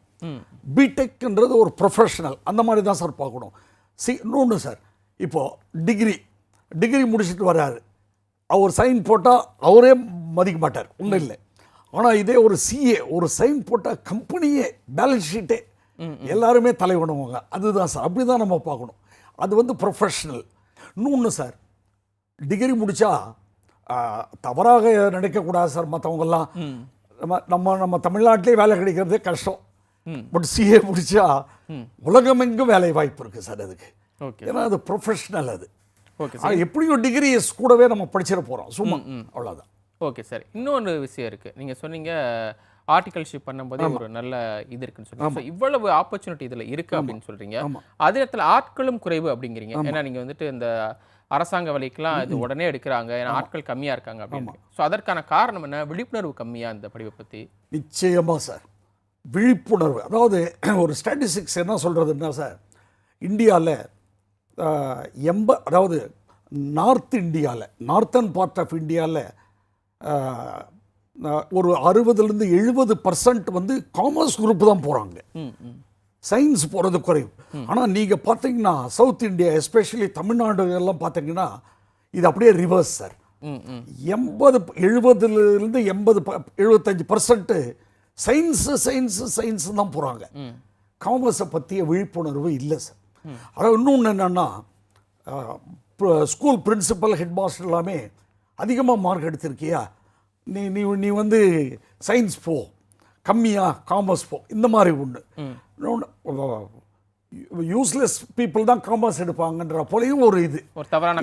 பிடெக்ன்றது ஒரு ப்ரொஃபஷ்னல். அந்த மாதிரி தான் சார் பார்க்கணும். இன்னொன்று சார், இப்போது டிகிரி முடிச்சுட்டு வர்றாரு, அவர் சைன் போட்டால் அவரே மதிக்க மாட்டார், ஒன்றும் இல்லை. ஆனால் இதே ஒரு சிஏ ஒரு சைன் போட்டால் கம்பெனியே பேலன்ஸ் ஷீட்டே எல்லாருமே தலைவணுவாங்க. அதுதான் சார், அப்படி தான் நம்ம பார்க்கணும். அது வந்து ப்ரொஃபஷ்னல். இன்னொன்று சார், டிகிரி முடித்தா தவறாக நினைக்கக்கூடாது சார். மற்றவங்கெல்லாம் நம்ம தமிழ்நாட்டிலே வேலை கிடைக்கிறதே கஷ்டம். பட் சிஏ முடித்தா உலகமெங்கும் வேலை வாய்ப்பு இருக்குது சார் அதுக்கு. ஏன்னா அது ப்ரொஃபஷ்னல். அது எப்படியும் டிகிரி கூடவே நம்ம படிச்சிட போகிறோம் சும்மா, அவ்வளோதான். ஓகே சார், இன்னொன்று விஷயம் இருக்குது. நீங்கள் சொன்னீங்க ஆர்டிகல்ஷிப் பண்ணும்போதே ஒரு நல்ல இது இருக்குன்னு சொல்லுங்க. இவ்வளவு ஆப்பர்ச்சுனிட்டி இதில் இருக்குது அப்படின்னு சொல்கிறீங்க. அதே இடத்துல ஆட்களும் குறைவு அப்படிங்கிறீங்க. ஏன்னா நீங்கள் வந்துட்டு இந்த அரசாங்க வேலைக்கெல்லாம் இது உடனே எடுக்கிறாங்க, ஏன்னா ஆட்கள் கம்மியாக இருக்காங்க அப்படின்னு. ஸோ அதற்கான காரணம் என்ன? விழிப்புணர்வு கம்மியாக இந்த படிப்பை பற்றி? நிச்சயமாக சார், விழிப்புணர்வு. அதாவது ஒரு ஸ்டாட்டிஸ்டிக்ஸ் என்ன சொல்கிறதுன்னா சார், இந்தியாவில் அதாவது நார்த் இந்தியாவில், நார்த்தன் பார்ட் ஆஃப் இந்தியாவில் ஒரு 60-70% வந்து காமர்ஸ் குரூப் தான் போகிறாங்க. சயின்ஸ் போகிறது குறைவு. ஆனால் நீங்கள் பார்த்தீங்கன்னா சவுத் இந்தியா, எஸ்பெஷலி தமிழ்நாடு எல்லாம் பார்த்தீங்கன்னா இது அப்படியே ரிவர்ஸ் சார். 70-75% சயின்ஸு தான் போகிறாங்க. காமர்ஸை பற்றிய விழிப்புணர்வு இல்லை சார். அதாவது இன்னொன்று என்னென்னா, ஸ்கூல் பிரின்சிபல், ஹெட் மாஸ்டர் எல்லாமே அதிகமாக மார்க் எடுத்திருக்கியா, நீ நீ நீ வந்து சயின்ஸ் போ, கம்மியாக காமர்ஸ் போ, இந்த மாதிரி ஒன்று. யூஸ்லெஸ் பீப்புள் தான் காமர்ஸ் எடுப்பாங்கன்ற போலையும் ஒரு இது,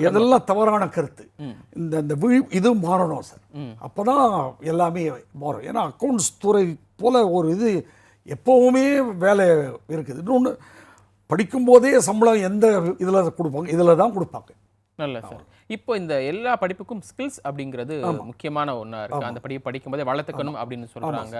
இதெல்லாம் தவறான கருத்து. இந்த இது மாறணும் சார், அப்போ தான் எல்லாமே மாறும். ஏன்னா அக்கௌண்ட்ஸ் துறை போல் ஒரு இது எப்போவுமே வேலை இருக்குது. இன்னொன்று, படிக்கும்போதே சம்பளம் எந்த இதில் கொடுப்பாங்க, இதில் தான் கொடுப்பாங்க. நல்ல சார். இப்போ இந்த எல்லா படிப்புக்கும் ஸ்கில்ஸ் அப்படிங்கிறது முக்கியமான ஒன்றா இருக்குது. அந்த படிக்கும்போதே வளர்த்துக்கணும் அப்படின்னு சொல்கிறாங்க.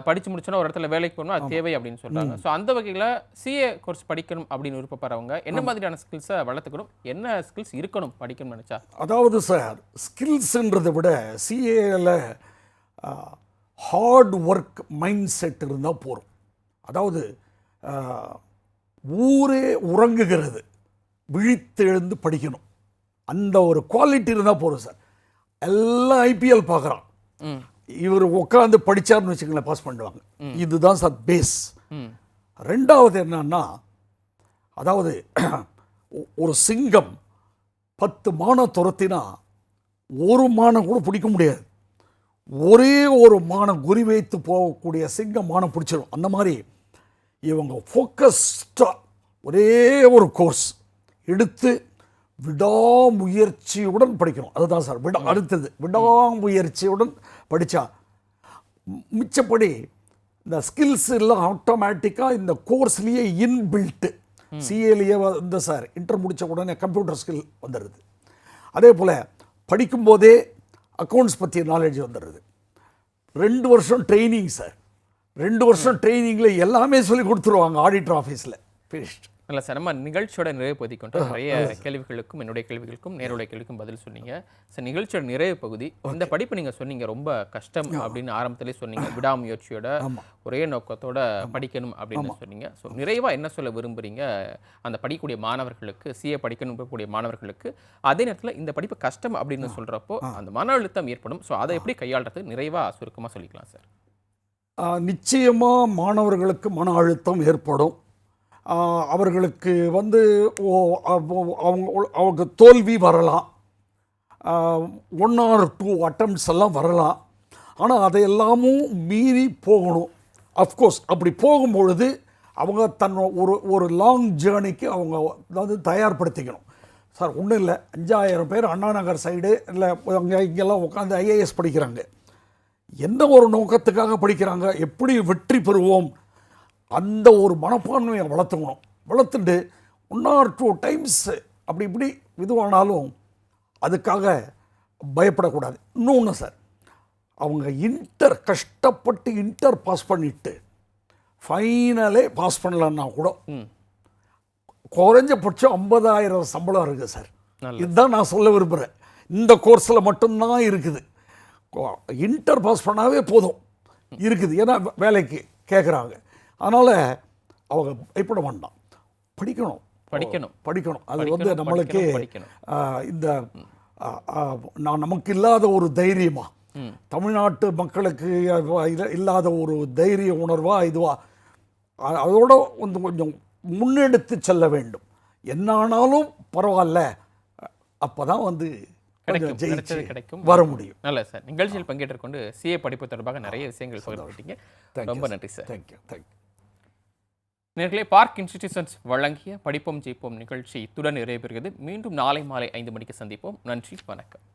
படித்து முடிச்சோன்னா ஒரு இடத்துல வேலைக்கு போகணும், அது தேவை அப்படின்னு சொல்கிறாங்க. ஸோ அந்த வகையில் சிஏ கோர்ஸ் படிக்கணும் அப்படின்னு விருப்பப்படுறவங்க என்ன மாதிரியான ஸ்கில்ஸை வளர்த்துக்கணும், என்ன ஸ்கில்ஸ் இருக்கணும் படிக்கணும்னு நினச்சா? அதாவது சார், ஸ்கில்ஸுன்றதை விட சிஏயில் ஹார்ட் ஒர்க் மைண்ட் செட் இருந்தால் போகிறோம். அதாவது ஊரே உறங்குகிறது, விழித்தெழுந்து படிக்கணும், அந்த ஒரு குவாலிட்டி இருந்தால் போகிறோம் சார். எல்லாம் ஐபிஎல் பார்க்குறான், இவர் உட்காந்து படித்தார்னு வச்சுக்கங்களேன், பாஸ் பண்ணுவாங்க. இதுதான் சார் பேஸ். ரெண்டாவது என்னன்னா, அதாவது ஒரு சிங்கம் 10 மானை துரத்தினா ஒரு மானை கூட பிடிக்க முடியாது. ஒரே ஒரு மானை குறி வைத்து போகக்கூடிய சிங்கம் மானை பிடிச்சிடும். அந்த மாதிரி இவங்க ஃபோக்கஸ்டாக ஒரே ஒரு கோர்ஸ் எடுத்து விடாமுயற்சியுடன் படிக்கணும். அதுதான் சார் அடுத்தது, விடாமுயற்சியுடன் படித்தா மிச்சப்படி இந்த ஸ்கில்ஸ் எல்லாம் ஆட்டோமேட்டிக்காக இந்த கோர்ஸ்லேயே இன்பில்ட்டு. சிஏலேயே வந்து சார் இன்டர் முடித்த உடனே கம்ப்யூட்டர் ஸ்கில் வந்துடுது. அதே போல் படிக்கும்போதே அக்கௌண்ட்ஸ் பற்றிய நாலேஜ் வந்துடுது. 2 வருஷம் ட்ரைனிங் சார், 2 வருஷம் ட்ரைனிங்கில் எல்லாமே சொல்லி கொடுத்துருவாங்க ஆடிட்டர் ஆஃபீஸில். ஃபினிஷ்ட். இல்லை சார், நம்ம நிகழ்ச்சியோட நிறைவு பகுதி கொண்டு நிறைய கேள்விகளுக்கும் என்னுடைய கேள்விகளுக்கும் நேருடைய கேள்விக்கும் பதில் சொன்னீங்க சார். நிகழ்ச்சியோட நிறைவு பகுதி, இந்த படிப்பு நீங்கள் சொன்னீங்க ரொம்ப கஷ்டம் அப்படின்னு ஆரம்பத்திலே சொன்னீங்க, விடாமுயற்சியோட ஒரே நோக்கத்தோட படிக்கணும் அப்படின்னு சொன்னீங்க. ஸோ நிறைவாக என்ன சொல்ல விரும்புகிறீங்க அந்த படிக்கக்கூடிய மாணவர்களுக்கு, சிஏ படிக்கக்கூடிய மாணவர்களுக்கு? அதே நேரத்தில் இந்த படிப்பு கஷ்டம் அப்படின்னு சொல்கிறப்போ அந்த மன அழுத்தம் ஏற்படும், ஸோ அதை எப்படி கையாளுறது நிறைவாக சுருக்கமாக சொல்லிக்கலாம் சார்? நிச்சயமாக மாணவர்களுக்கு மன அழுத்தம் ஏற்படும். அவர்களுக்கு வந்து அவங்க தோல்வி வரலாம், 1 or 2 attempts எல்லாம் வரலாம். ஆனால் அதையெல்லாமும் மீறி போகணும். அஃப்கோர்ஸ் அப்படி போகும்பொழுது அவங்க ஒரு லாங் ஜேர்னிக்கு அவங்க வந்து தயார்படுத்திக்கணும் சார். ஒன்றும் இல்லை, 5000 பேர் அண்ணா நகர் சைடு இல்லை இங்கெல்லாம் உட்காந்து ஐஏஎஸ் படிக்கிறாங்க. எந்த ஒரு நோக்கத்துக்காக படிக்கிறாங்க, எப்படி வெற்றி பெறுவோம், அந்த ஒரு மனப்பான்மையை வளர்த்துட்டு 1 or 2 times அப்படி இப்படி இதுவானாலும் அதுக்காக பயப்படக்கூடாது. இன்னொன்று சார், அவங்க கஷ்டப்பட்டு இன்டர் பாஸ் பண்ணிட்டு ஃபைனலே பாஸ் பண்ணலன்னா கூட குறைஞ்சபட்சம் 50,000 சம்பளம் இருக்குது சார். இதுதான் நான் சொல்ல விரும்புகிறேன். இந்த கோர்ஸில் மட்டும்தான் இருக்குது. இன்டர் பாஸ் பண்ணாவே போதும் இருக்குது, ஏன்னா வேலைக்கு கேட்குறாங்க. அதனால் அவங்க பயப்பட வேண்டாம், படிக்கணும். அது வந்து நம்மளுக்கு இந்த நமக்கு இல்லாத ஒரு தைரியமா, தமிழ்நாட்டு மக்களுக்கு இல்லாத ஒரு தைரிய உணர்வா இதுவா, அதோட வந்து கொஞ்சம் முன்னெடுத்து செல்ல வேண்டும். என்ன ஆனாலும் பரவாயில்ல, அப்போ தான் வந்து கிடைக்கும் வர முடியும். நல்ல சார், நிகழ்ச்சியில் பங்கேற்றுக் கொண்டு சிஏ படிப்பு தொடர்பாக நிறைய விஷயங்கள் பகிர்ந்துட்டீங்க. ரொம்ப நன்றி சார். தேங்க்யூ. நேர்களே, பார்க் இன்ஸ்டிடியூஷன்ஸ் வழங்கிய படிப்போம் ஜெயிப்போம் நிகழ்ச்சி இத்துடன் நிறைவு பெறுகிறது. மீண்டும் நாளை மாலை 5 மணிக்கு சந்திப்போம். நன்றி, வணக்கம்.